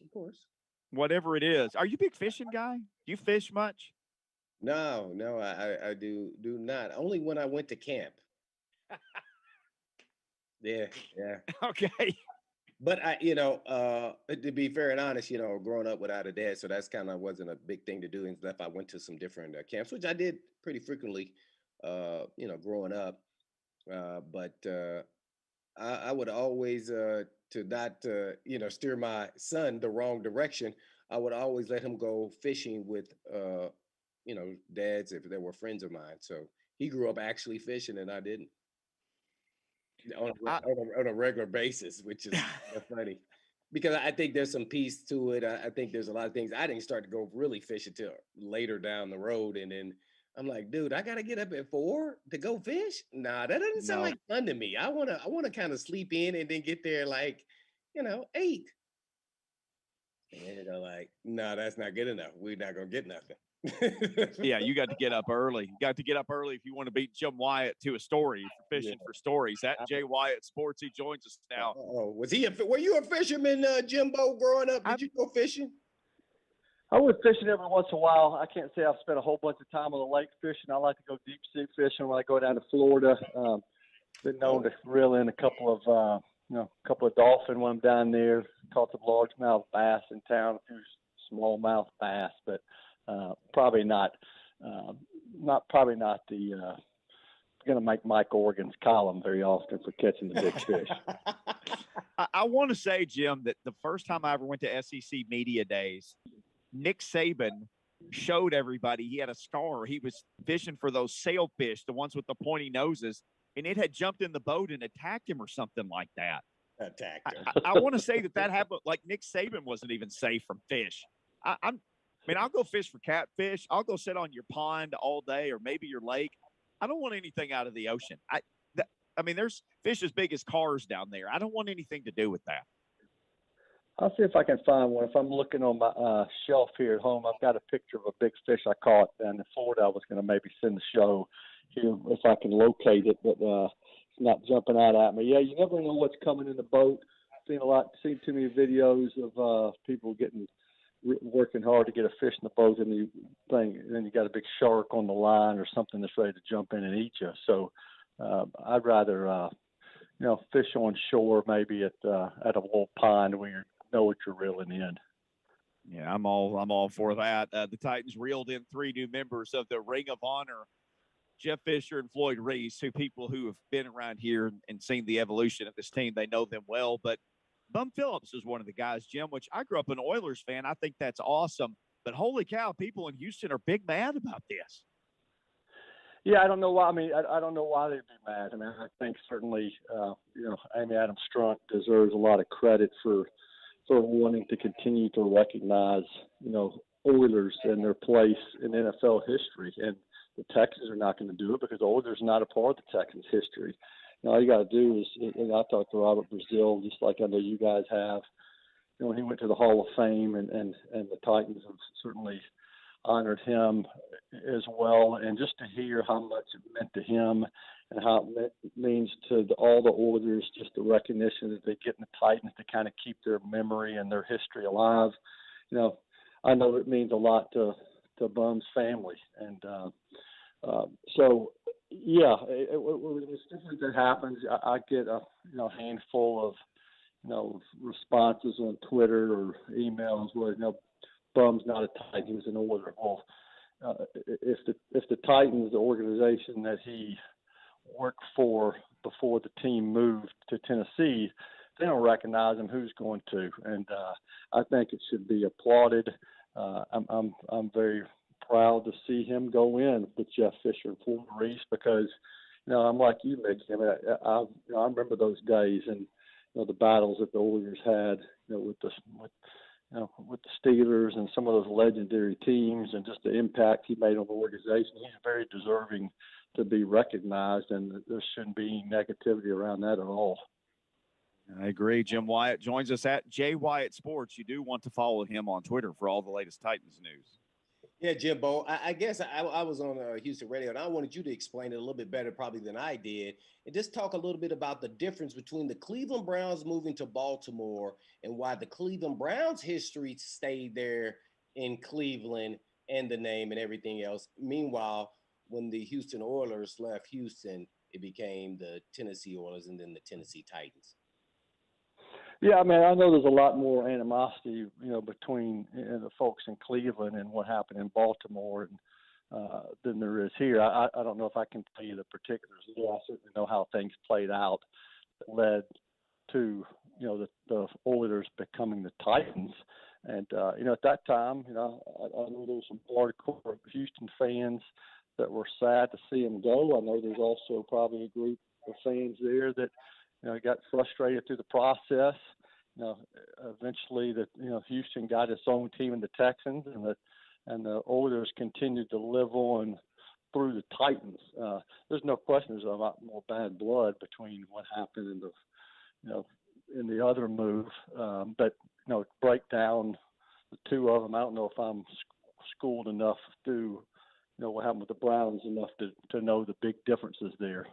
whatever it is. Are you a big fishing guy? Do you fish much? No, I do not. Only when I went to camp. Yeah. Okay. But to be fair and honest, growing up without a dad, so that's kind of wasn't a big thing to do. And stuff. I went to some different camps, which I did pretty frequently, growing up. But I would always, to not, steer my son the wrong direction. I would always let him go fishing with, dads if they were friends of mine. So he grew up actually fishing, and I didn't on a regular basis, which is funny because I think there's some piece to it. I think there's a lot of things. I didn't start to go really fish until later down the road, and then I'm like, dude, I gotta get up at 4 to go fish. Nah, that doesn't sound like fun to me. I wanna kind of sleep in and then get there like, 8. And they're like, no, that's not good enough. We're not gonna get nothing. Yeah, you got to get up early. You got to get up early if you want to beat Jim Wyatt to a story for fishing for stories. At Jay Wyatt Sports, he joins us now. Were you a fisherman, Jimbo, growing up? Did you go fishing? I went fishing every once in a while. I can't say I've spent a whole bunch of time on the lake fishing. I like to go deep sea fishing when I go down to Florida. Been known to reel in a couple of dolphin when I'm down there. Caught some largemouth bass in town, a few smallmouth bass, but probably not the going to make Mike Organ's column very often for catching the big fish. I want to say, Jim, that the first time I ever went to SEC Media Days, Nick Saban showed everybody he had a scar. He was fishing for those sailfish, the ones with the pointy noses, and it had jumped in the boat and attacked him or something like that. Attacked him. I want to say that happened. Like Nick Saban wasn't even safe from fish. I'll go fish for catfish. I'll go sit on your pond all day or maybe your lake. I don't want anything out of the ocean. There's fish as big as cars down there. I don't want anything to do with that. I'll see if I can find one. If I'm looking on my shelf here at home, I've got a picture of a big fish I caught down in Florida. I was going to maybe send the show here if I can locate it, but it's not jumping out at me. Yeah, you never know what's coming in the boat. Seen too many videos of people working hard to get a fish in the boat, and then you got a big shark on the line or something that's ready to jump in and eat you. So I'd rather fish on shore, maybe at a little pond where you know what you're reeling in. Yeah, I'm all for that. The Titans reeled in 3 new members of the Ring of Honor, Jeff Fisher and Floyd Reese, people who have been around here and seen the evolution of this team. They know them well, but Bum Phillips is one of the guys, Jim, which I grew up an Oilers fan. I think that's awesome. But holy cow, people in Houston are big mad about this. Yeah, I don't know why. I don't know why they'd be mad. I think certainly, Amy Adams Strunk deserves a lot of credit for wanting to continue to recognize, Oilers and their place in NFL history. And the Texans are not going to do it because Oilers are not a part of the Texans' history. All you got to do is, and I talked to Robert Brazil, just like I know you guys have, when he went to the Hall of Fame, and the Titans have certainly honored him as well. And just to hear how much it meant to him and how it means to all the Oilers, just the recognition that they get in the Titans to kind of keep their memory and their history alive. I know it means a lot to Bum's family. And so, yeah, when stuff like that happens, I get a handful of responses on Twitter or emails where Bum's not a Titan, he was an Oiler. Well, if the Titans, the organization that he worked for before the team moved to Tennessee, they don't recognize him, who's going to? And I think it should be applauded. I'm very proud to see him go in with Jeff Fisher and Floyd Reese because, I'm like you, Mickey. I remember those days and the battles that the Oilers had, with the Steelers and some of those legendary teams, and just the impact he made on the organization. He's very deserving to be recognized, and there shouldn't be any negativity around that at all. I agree. Jim Wyatt joins us at Jay Wyatt Sports. You do want to follow him on Twitter for all the latest Titans news. Yeah, Jimbo. I guess I was on Houston radio, and I wanted you to explain it a little bit better probably than I did, and just talk a little bit about the difference between the Cleveland Browns moving to Baltimore and why the Cleveland Browns history stayed there in Cleveland and the name and everything else. Meanwhile, when the Houston Oilers left Houston, it became the Tennessee Oilers and then the Tennessee Titans. Yeah, I mean, I know there's a lot more animosity, between the folks in Cleveland and what happened in Baltimore than there is here. I don't know if I can tell you the particulars. I certainly know how things played out that led to, the Oilers becoming the Titans. And, at that time, I know there was some hardcore Houston fans that were sad to see him go. I know there's also probably a group of fans there that, got frustrated through the process. Eventually Houston got its own team in the Texans, and the Oilers continued to live on through the Titans. There's no question there's a lot more bad blood between what happened in the other move. But break down the two of them. I don't know if I'm schooled enough through what happened with the Browns enough to know the big differences there.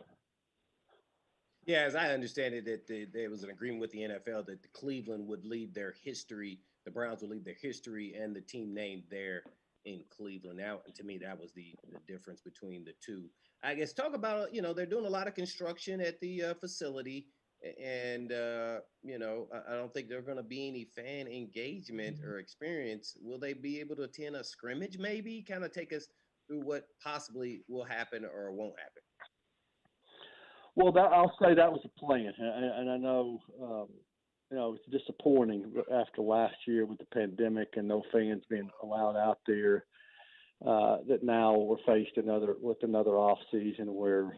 Yeah, as I understand it, that there was an agreement with the NFL that the Cleveland would leave their history, the Browns would leave their history and the team name there in Cleveland. Now, to me, that was the difference between the two. I guess talk about, they're doing a lot of construction at the facility, and, I don't think there's going to be any fan engagement or experience. Will they be able to attend a scrimmage maybe? Kind of take us through what possibly will happen or won't happen. Well, I'll say that was a plan, and I know, it's disappointing after last year with the pandemic and no fans being allowed out there. That now we're faced with another off season where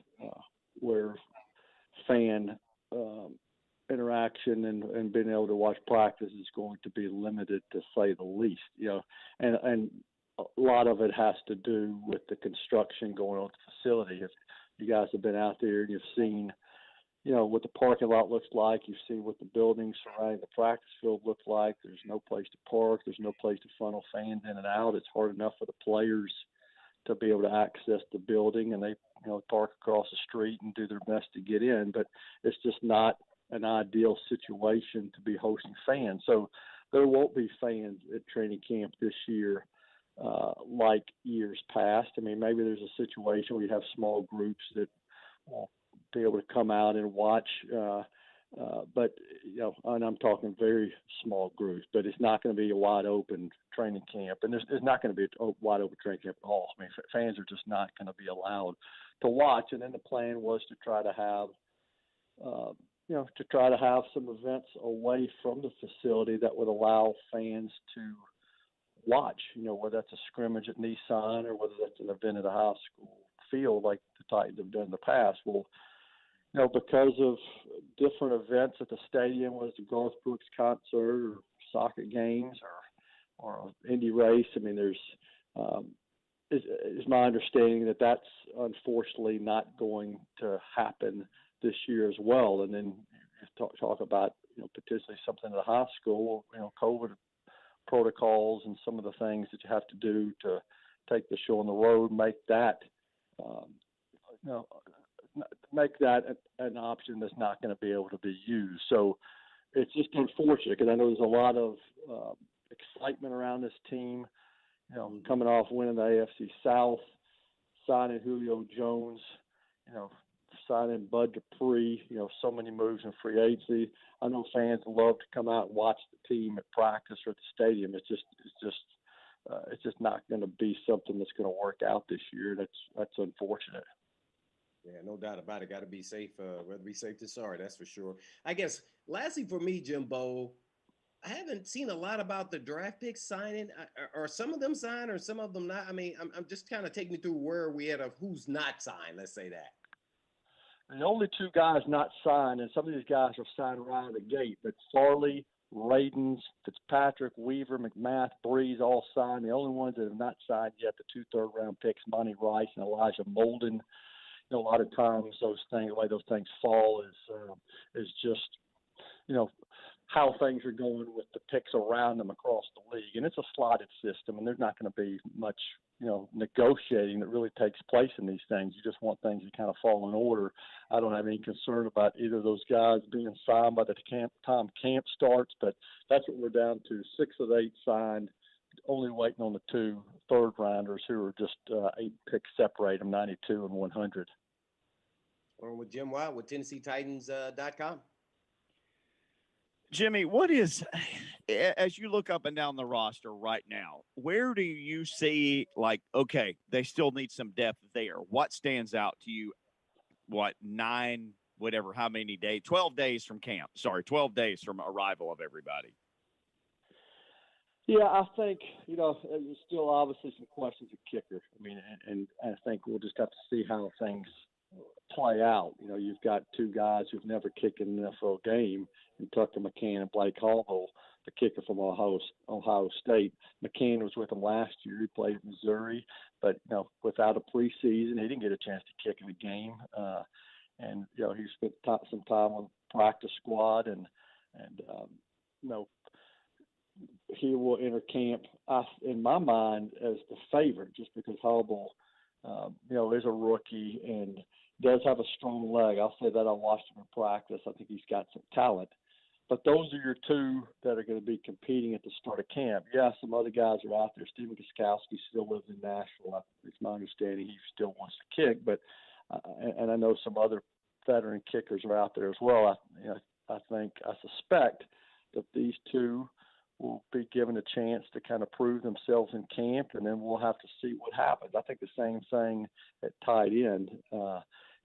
fan interaction and being able to watch practice is going to be limited, to say the least. And a lot of it has to do with the construction going on at the facility. If you guys have been out there and you've seen, what the parking lot looks like. You've seen what the buildings surrounding the practice field look like. There's no place to park. There's no place to funnel fans in and out. It's hard enough for the players to be able to access the building, and they, park across the street and do their best to get in. But it's just not an ideal situation to be hosting fans. So there won't be fans at training camp this year like years past. I mean, maybe there's a situation where you have small groups that will be able to come out and watch, but and I'm talking very small groups. But it's not going to be a wide open training camp, and there's not going to be a wide open training camp at all. I mean, fans are just not going to be allowed to watch. And then the plan was to try to have, some events away from the facility that would allow fans to watch, whether that's a scrimmage at Nissan or whether that's an event at a high school field like the Titans have done in the past. Well, because of different events at the stadium, whether it's a Garth Brooks concert or soccer games or Indy race, I mean, there's is my understanding that that's unfortunately not going to happen this year as well. And then you talk about, potentially something at a high school, COVID protocols and some of the things that you have to do to take the show on the road, make that an option that's not going to be able to be used. So it's just unfortunate because I know there's a lot of excitement around this team, coming off winning the AFC South, signing Julio Jones, signing Bud Dupree, so many moves in free agency. I know fans love to come out and watch the team at practice or at the stadium. It's just not going to be something that's going to work out this year. That's unfortunate. Yeah, no doubt about it. Got to be safe. Rather be safe than sorry. That's for sure. I guess lastly for me, Jimbo, I haven't seen a lot about the draft picks signing. Are some of them signed or some of them not? I mean, I'm just kind of taking me through where we at of who's not signed. Let's say that. The only two guys not signed, and some of these guys are signed right out of the gate, but Farley, Radens, Fitzpatrick, Weaver, McMath, Breeze, all signed. The only ones that have not signed yet, the 2 third-round picks, Monty Rice and Elijah Molden. A lot of times the way those things fall is just, how things are going with the picks around them across the league. And it's a slotted system, and there's not going to be much, negotiating that really takes place in these things. You just want things to kind of fall in order. I don't have any concern about either of those guys being signed by the time camp starts, but that's what we're down to. 6 of 8 signed, only waiting on the 2 third-rounders who are just 8 picks separate them, 92 and 100. Or with Jim Wyatt with TennesseeTitans.com. Jimmy, what is, as you look up and down the roster right now, where do you see, okay, they still need some depth there? What stands out to you? 9, whatever, how many days? 12 days from camp. Sorry, 12 days from arrival of everybody. Yeah, I think, there's still obviously some questions at kicker. I mean, and I think we'll just have to see how things play out. You've got 2 guys who've never kicked in an NFL game, and Tucker McCann and Blake Hallville, the kicker from Ohio State. McCann was with them last year. He played at Missouri, but without a preseason, he didn't get a chance to kick in a game. And he spent some time on the practice squad, and he will enter camp, in my mind, as the favorite, just because Hallville, is a rookie and does have a strong leg. I'll say that I watched him in practice. I think he's got some talent. But those are your 2 that are going to be competing at the start of camp. Yeah, some other guys are out there. Stephen Gostkowski still lives in Nashville. It's my understanding he still wants to kick. But and I know some other veteran kickers are out there as well. I suspect that these 2 will be given a chance to kind of prove themselves in camp, and then we'll have to see what happens. I think the same thing at tight end.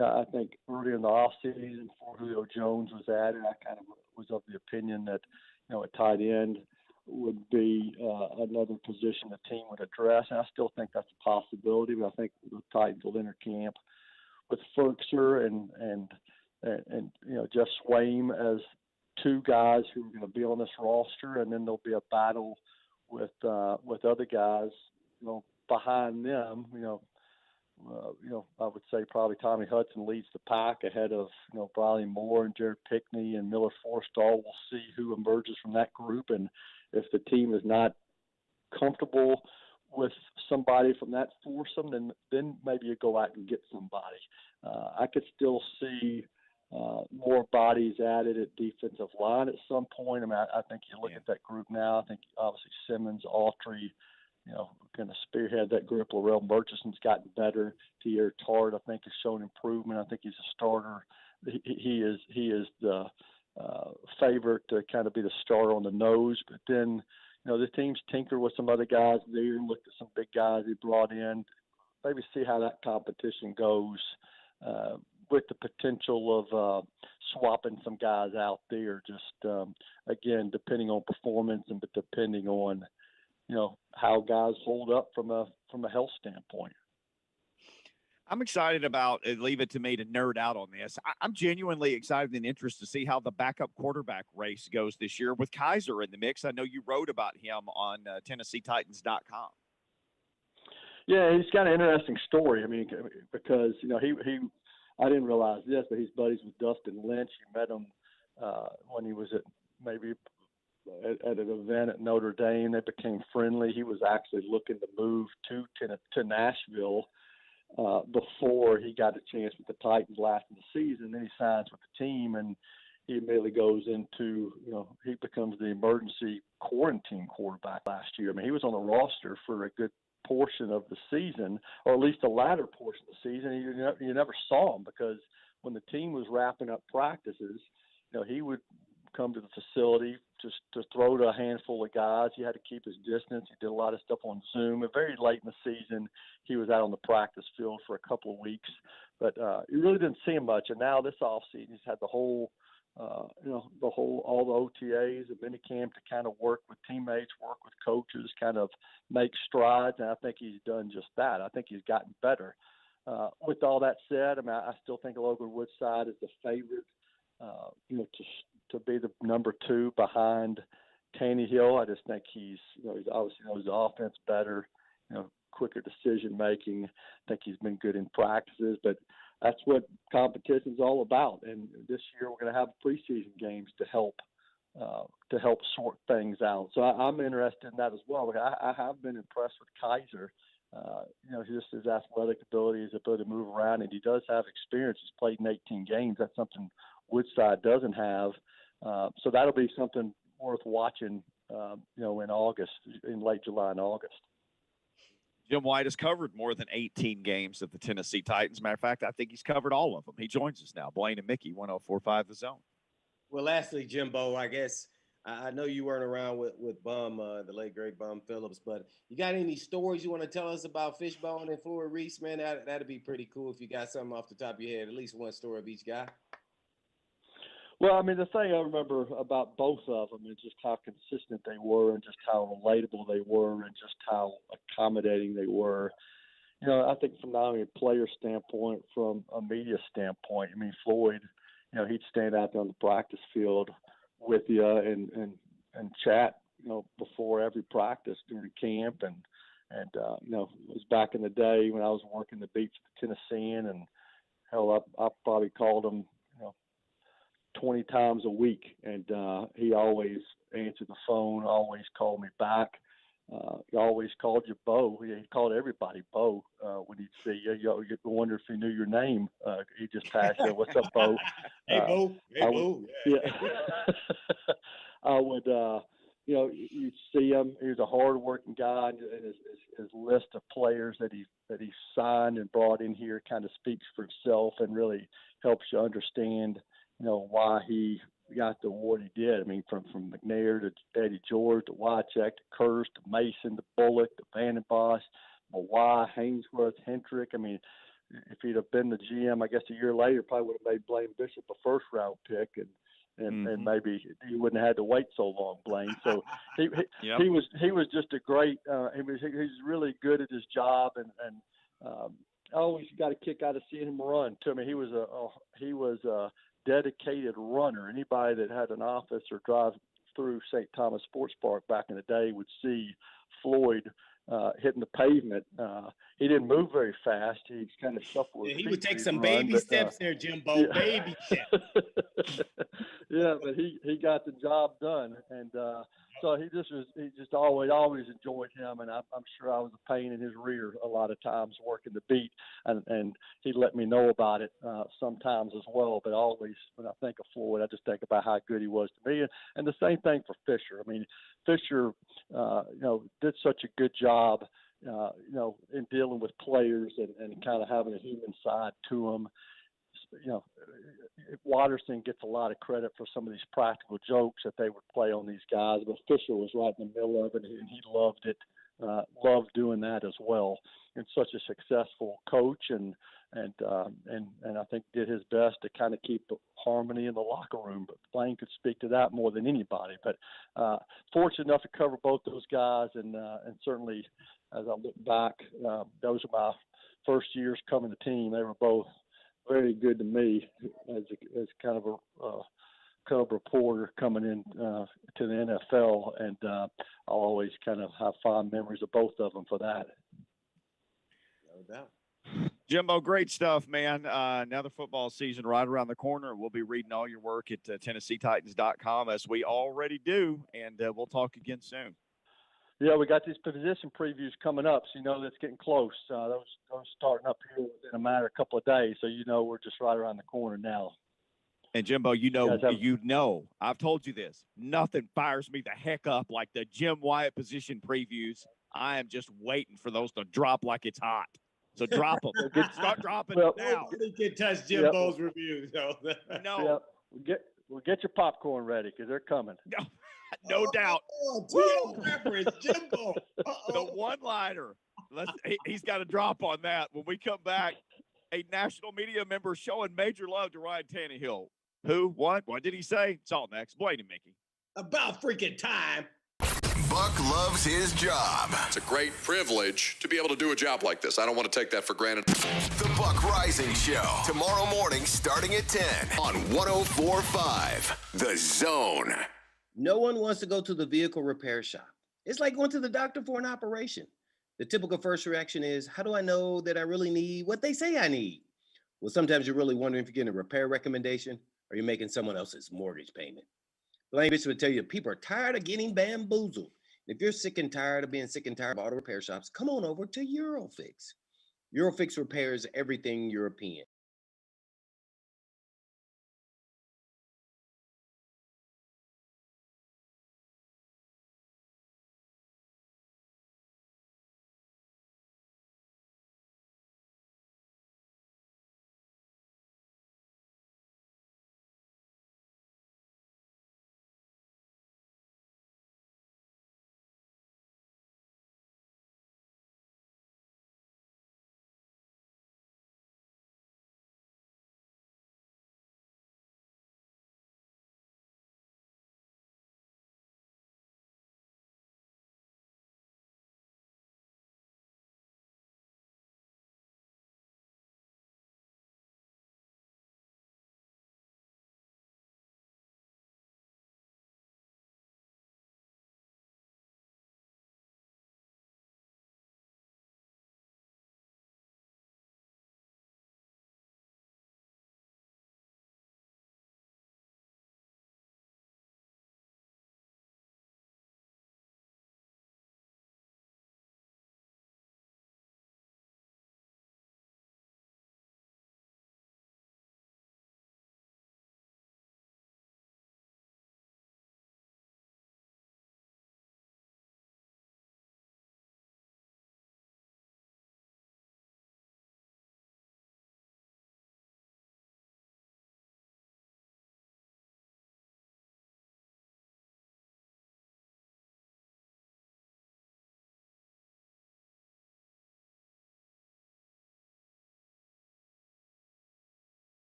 I think early in the offseason, before Julio Jones was added, I kind of was of the opinion that, at tight end would be another position the team would address. And I still think that's a possibility, but I think the Titans will enter camp with Ferkser and Jeff Swaim as 2 guys who are going to be on this roster, and then there'll be a battle with other guys, behind them. I would say probably Tommy Hudson leads the pack ahead of Briley Moore and Jared Pickney and Miller Forstall. We'll see who emerges from that group, and if the team is not comfortable with somebody from that foursome, then maybe you go out and get somebody. I could still see more bodies added at defensive line at some point. I mean, I think you look at that group now. I think obviously Simmons, Autry, going to spearhead that group. Laurel Murchison's gotten better. Tierre Tart, I think, has shown improvement. I think he's a starter. He is the favorite to kind of be the starter on the nose. But then, the team's tinkered with some other guys there and looked at some big guys he brought in. Maybe see how that competition goes. With the potential of swapping some guys out there, just again, depending on performance and depending on, how guys hold up from a health standpoint. I'm excited about it. Leave it to me to nerd out on this. I'm genuinely excited and interested to see how the backup quarterback race goes this year with Kaiser in the mix. I know you wrote about him on TennesseeTitans.com. Yeah, he's got an interesting story. I mean, because, he I didn't realize this, but he's buddies with Dustin Lynch. He met him when he was at an event at Notre Dame. They became friendly. He was actually looking to move to Nashville before he got a chance with the Titans last of the season. Then he signs with the team, and he immediately goes into, he becomes the emergency quarantine quarterback last year. I mean, he was on the roster for a good portion of the season, or at least the latter portion of the season. You never saw him because when the team was wrapping up practices, he would come to the facility just to throw to a handful of guys. He had to keep his distance. He did a lot of stuff on Zoom. And very late in the season, he was out on the practice field for a couple of weeks, but you really didn't see him much. And now this offseason, he's had the whole all the OTAs and minicamp to kind of work with teammates, work with coaches, kind of make strides. And I think he's done just that. I think he's gotten better. With all that said, I mean, I still think Logan Woodside is the favorite, to be the number 2 behind Tannehill. I just think he obviously knows the offense better, quicker decision making. I think he's been good in practices, but that's what competition's all about. And this year we're going to have preseason games to help to help sort things out. So I'm interested in that as well. I have been impressed with Kaiser. Just his athletic ability, his ability to move around, and he does have experience. He's played in 18 games. That's something Woodside doesn't have. So that'll be something worth watching, in August, in late July and August. Jim Wyatt has covered more than 18 games of the Tennessee Titans. Matter of fact, I think he's covered all of them. He joins us now. Blaine and Mickey, 104.5 The Zone. Well, lastly, Jimbo, I guess I know you weren't around with Bum, the late great Bum Phillips, but you got any stories you want to tell us about Fishbone and Floyd Reese, man? That'd be pretty cool if you got something off the top of your head, at least one story of each guy. Well, I mean, the thing I remember about both of them is just how consistent they were and just how relatable they were and just how accommodating they were. I think from not only a player standpoint, from a media standpoint, I mean, Floyd, he'd stand out there on the practice field with you and chat, before every practice during camp. And it was back in the day when I was working the beats at the Tennessean, and hell, I probably called him, 20 times a week, and he always answered the phone, always called me back. He always called you Bo. He called everybody Bo when he'd see you. You wonder if he knew your name. He just passed you. What's up, Bo? Hey, Bo. Hey, Bo. Yeah. I would, you'd see him. He was a hard-working guy, and his list of players that he signed and brought in here kind of speaks for itself and really helps you understand why he got the award he did. I mean, from McNair to Eddie George to Wycheck to Kurz to Mason to Bullock to Vandenbosch, Mawai, Hainsworth, Hendrick. I mean, if he'd have been the GM, I guess a year later, probably would have made Blaine Bishop a first-round pick, and maybe he wouldn't have had to wait so long, Blaine. So he was just a great. He was really good at his job, and I always got a kick out of seeing him run. To me, he was a dedicated runner. Anybody that had an office or drive through St. Thomas Sports Park back in the day would see Floyd hitting the pavement. He didn't move very fast. He kind of shuffled. Yeah, he would take some baby steps there, Jimbo. Yeah. Baby steps. Yeah, but he got the job done, and so he just always enjoyed him, and I'm sure I was a pain in his rear a lot of times working the beat, and he let me know about it sometimes as well. But always when I think of Floyd, I just think about how good he was to me, and the same thing for Fisher. I mean, Fisher, did such a good job, in dealing with players and kind of having a human side to him. Watterson gets a lot of credit for some of these practical jokes that they would play on these guys, but Fisher was right in the middle of it, and he loved it, loved doing that as well. And such a successful coach, and I think did his best to kind of keep the harmony in the locker room. But Blaine could speak to that more than anybody. But fortunate enough to cover both those guys, and certainly as I look back, those are my first years covering the team. They were both very good to me as kind of a cub reporter coming in to the NFL, and I'll always kind of have fond memories of both of them for that. No doubt. Jimbo, great stuff, man. Another football season right around the corner. We'll be reading all your work at TennesseeTitans.com, as we already do, and we'll talk again soon. Yeah, we got these position previews coming up, so that's getting close. Those starting up here within a matter of a couple of days, so we're just right around the corner now. And Jimbo, I've told you this. Nothing fires me the heck up like the Jim Wyatt position previews. I am just waiting for those to drop like it's hot. So drop them. Start dropping now. Nobody can touch Jimbo's reviews. So. No. We'll get your popcorn ready because they're coming. No doubt. Reference, Jimbo. The one-liner. He's got a drop on that. When we come back, a national media member showing major love to Ryan Tannehill. Who? What? What did he say? It's all next. Blaine and Mickey. About freaking time. Buck loves his job. It's a great privilege to be able to do a job like this. I don't want to take that for granted. The Buck Rising Show. Tomorrow morning starting at 10 on 104.5 The Zone. No one wants to go to the vehicle repair shop. It's like going to the doctor for an operation. The typical first reaction is, how do I know that I really need what they say I need? Well, sometimes you're really wondering if you're getting a repair recommendation or you're making someone else's mortgage payment. Blaine Bishop would tell you people are tired of getting bamboozled. If you're sick and tired of being sick and tired of auto repair shops, come on over to Eurofix. Eurofix repairs everything European.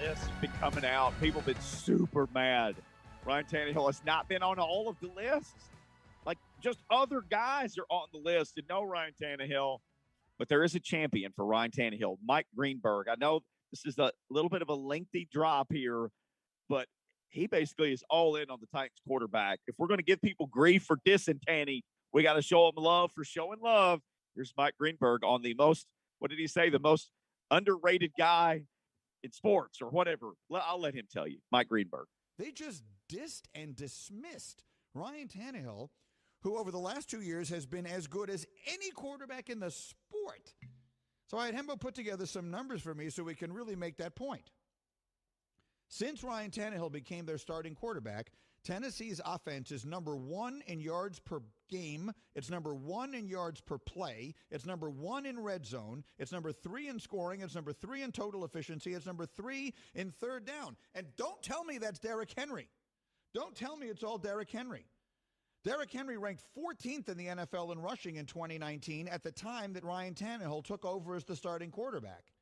list has been coming out. People have been super mad. Ryan Tannehill has not been on all of the lists. Like, just other guys are on the list and no Ryan Tannehill. But there is a champion for Ryan Tannehill, Mike Greenberg. I know this is a little bit of a lengthy drop here, but he basically is all in on the Titans quarterback. If we're going to give people grief for dissing Tanny, we got to show them love for showing love. Here's Mike Greenberg on the most, what did he say, the most underrated guy in sports or whatever. I'll let him tell you. Mike Greenberg. They just dissed and dismissed Ryan Tannehill, who over the last 2 years has been as good as any quarterback in the sport. So I had Hembo put together some numbers for me so we can really make that point. Since Ryan Tannehill became their starting quarterback, Tennessee's offense is number 1 in yards per game. It's number 1 in yards per play. It's number 1 in red zone. It's number 3 in scoring. It's number 3 in total efficiency. It's number 3 in third down. And don't tell me that's Derrick Henry. Don't tell me it's all Derrick Henry. Derrick Henry ranked 14th in the NFL in rushing in 2019 at the time that Ryan Tannehill took over as the starting quarterback.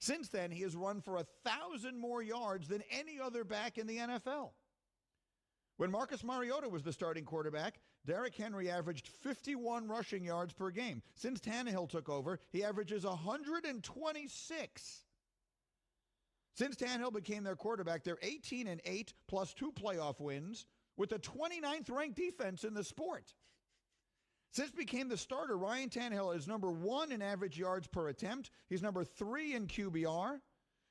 Since then, he has run for 1,000 more yards than any other back in the NFL. When Marcus Mariota was the starting quarterback, Derrick Henry averaged 51 rushing yards per game. Since Tannehill took over, he averages 126. Since Tannehill became their quarterback, they're 18-8 plus 2 playoff wins with the 29th ranked defense in the sport. Since became the starter, Ryan Tannehill is number 1 in average yards per attempt. He's number 3 in QBR.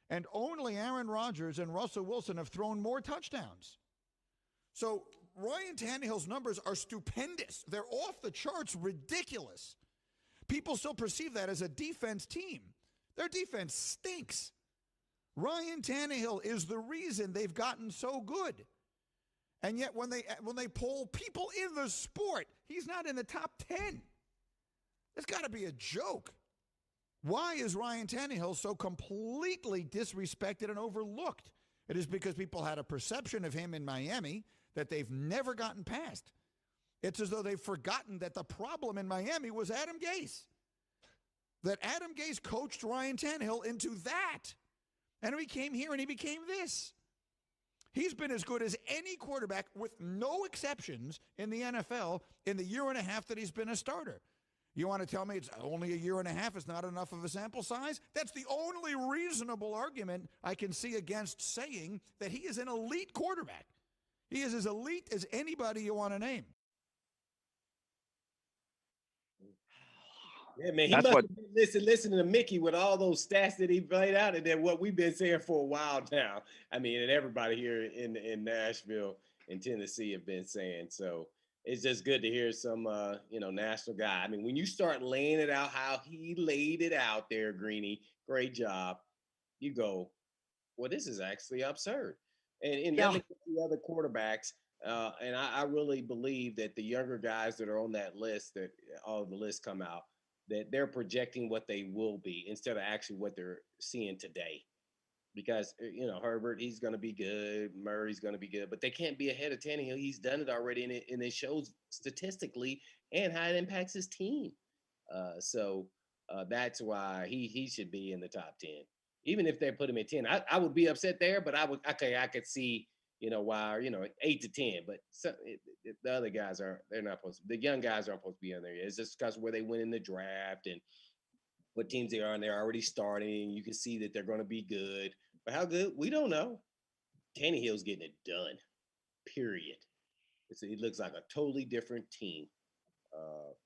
And only Aaron Rodgers and Russell Wilson have thrown more touchdowns. So Ryan Tannehill's numbers are stupendous. They're off the charts, ridiculous. People still perceive that as a defense team. Their defense stinks. Ryan Tannehill is the reason they've gotten so good. And yet when they poll people in the sport, he's not in the top 10. It's got to be a joke. Why is Ryan Tannehill so completely disrespected and overlooked? It is because people had a perception of him in Miami that they've never gotten past. It's as though they've forgotten that the problem in Miami was Adam Gase. That Adam Gase coached Ryan Tannehill into that. And he came here and he became this. He's been as good as any quarterback, with no exceptions, in the NFL in the year and a half that he's been a starter. You want to tell me it's only a year and a half is not enough of a sample size? That's the only reasonable argument I can see against saying that he is an elite quarterback. He is as elite as anybody you want to name. Yeah, man, he must have been listening to Mickey with all those stats that he laid out, and then what we've been saying for a while now. I mean, and everybody here in Nashville and Tennessee have been saying. So it's just good to hear some, national guy. I mean, when you start laying it out how he laid it out there, Greeny, great job. You go, well, this is actually absurd. And then the other quarterbacks, and I really believe that the younger guys that are on that list, that all of the lists come out, that they're projecting what they will be instead of actually what they're seeing today. Because, Herbert, he's going to be good. Murray's going to be good. But they can't be ahead of Tannehill. He's done it already, and it shows statistically and how it impacts his team. So that's why he should be in the top 10. Even if they put him at 10, I would be upset there, but I could see, why, 8 to 10. But the other guys they're not supposed to. The young guys aren't supposed to be on there yet. It's just because where they went in the draft and what teams they are, and they're already starting. You can see that they're going to be good. But how good? We don't know. Tannehill's getting it done, period. It looks like a totally different team.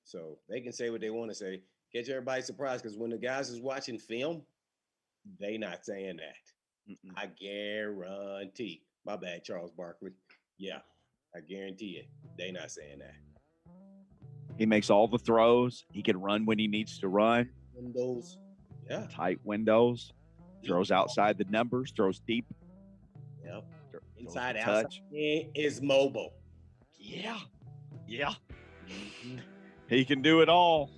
So they can say what they want to say. Catch everybody surprised, because when the guys is watching film, they not saying that. Mm-mm. I guarantee. My bad, Charles Barkley. Yeah, I guarantee it. They not saying that. He makes all the throws. He can run when he needs to run. Windows. Yeah. Tight windows. Throws outside the numbers. Throws deep. Yep. Inside, outside. Is mobile. Yeah. Yeah. Mm-hmm. He can do it all.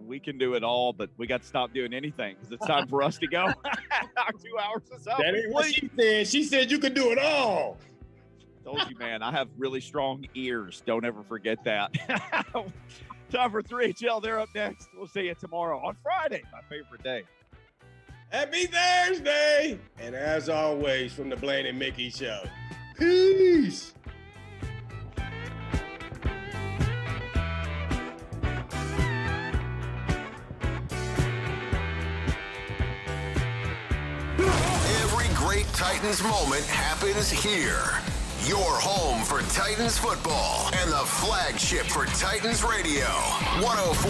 We can do it all, but we got to stop doing anything because it's time for us to go. Our 2 hours is up. That ain't what she said. She said you could do it all. Told you, man. I have really strong ears. Don't ever forget that. Time for 3HL. They're up next. We'll see you tomorrow on Friday, my favorite day. Happy Thursday! And as always, from the Blaine and Mickey Show, peace! Every great Titans moment happens here. Your home for Titans football and the flagship for Titans Radio. 104.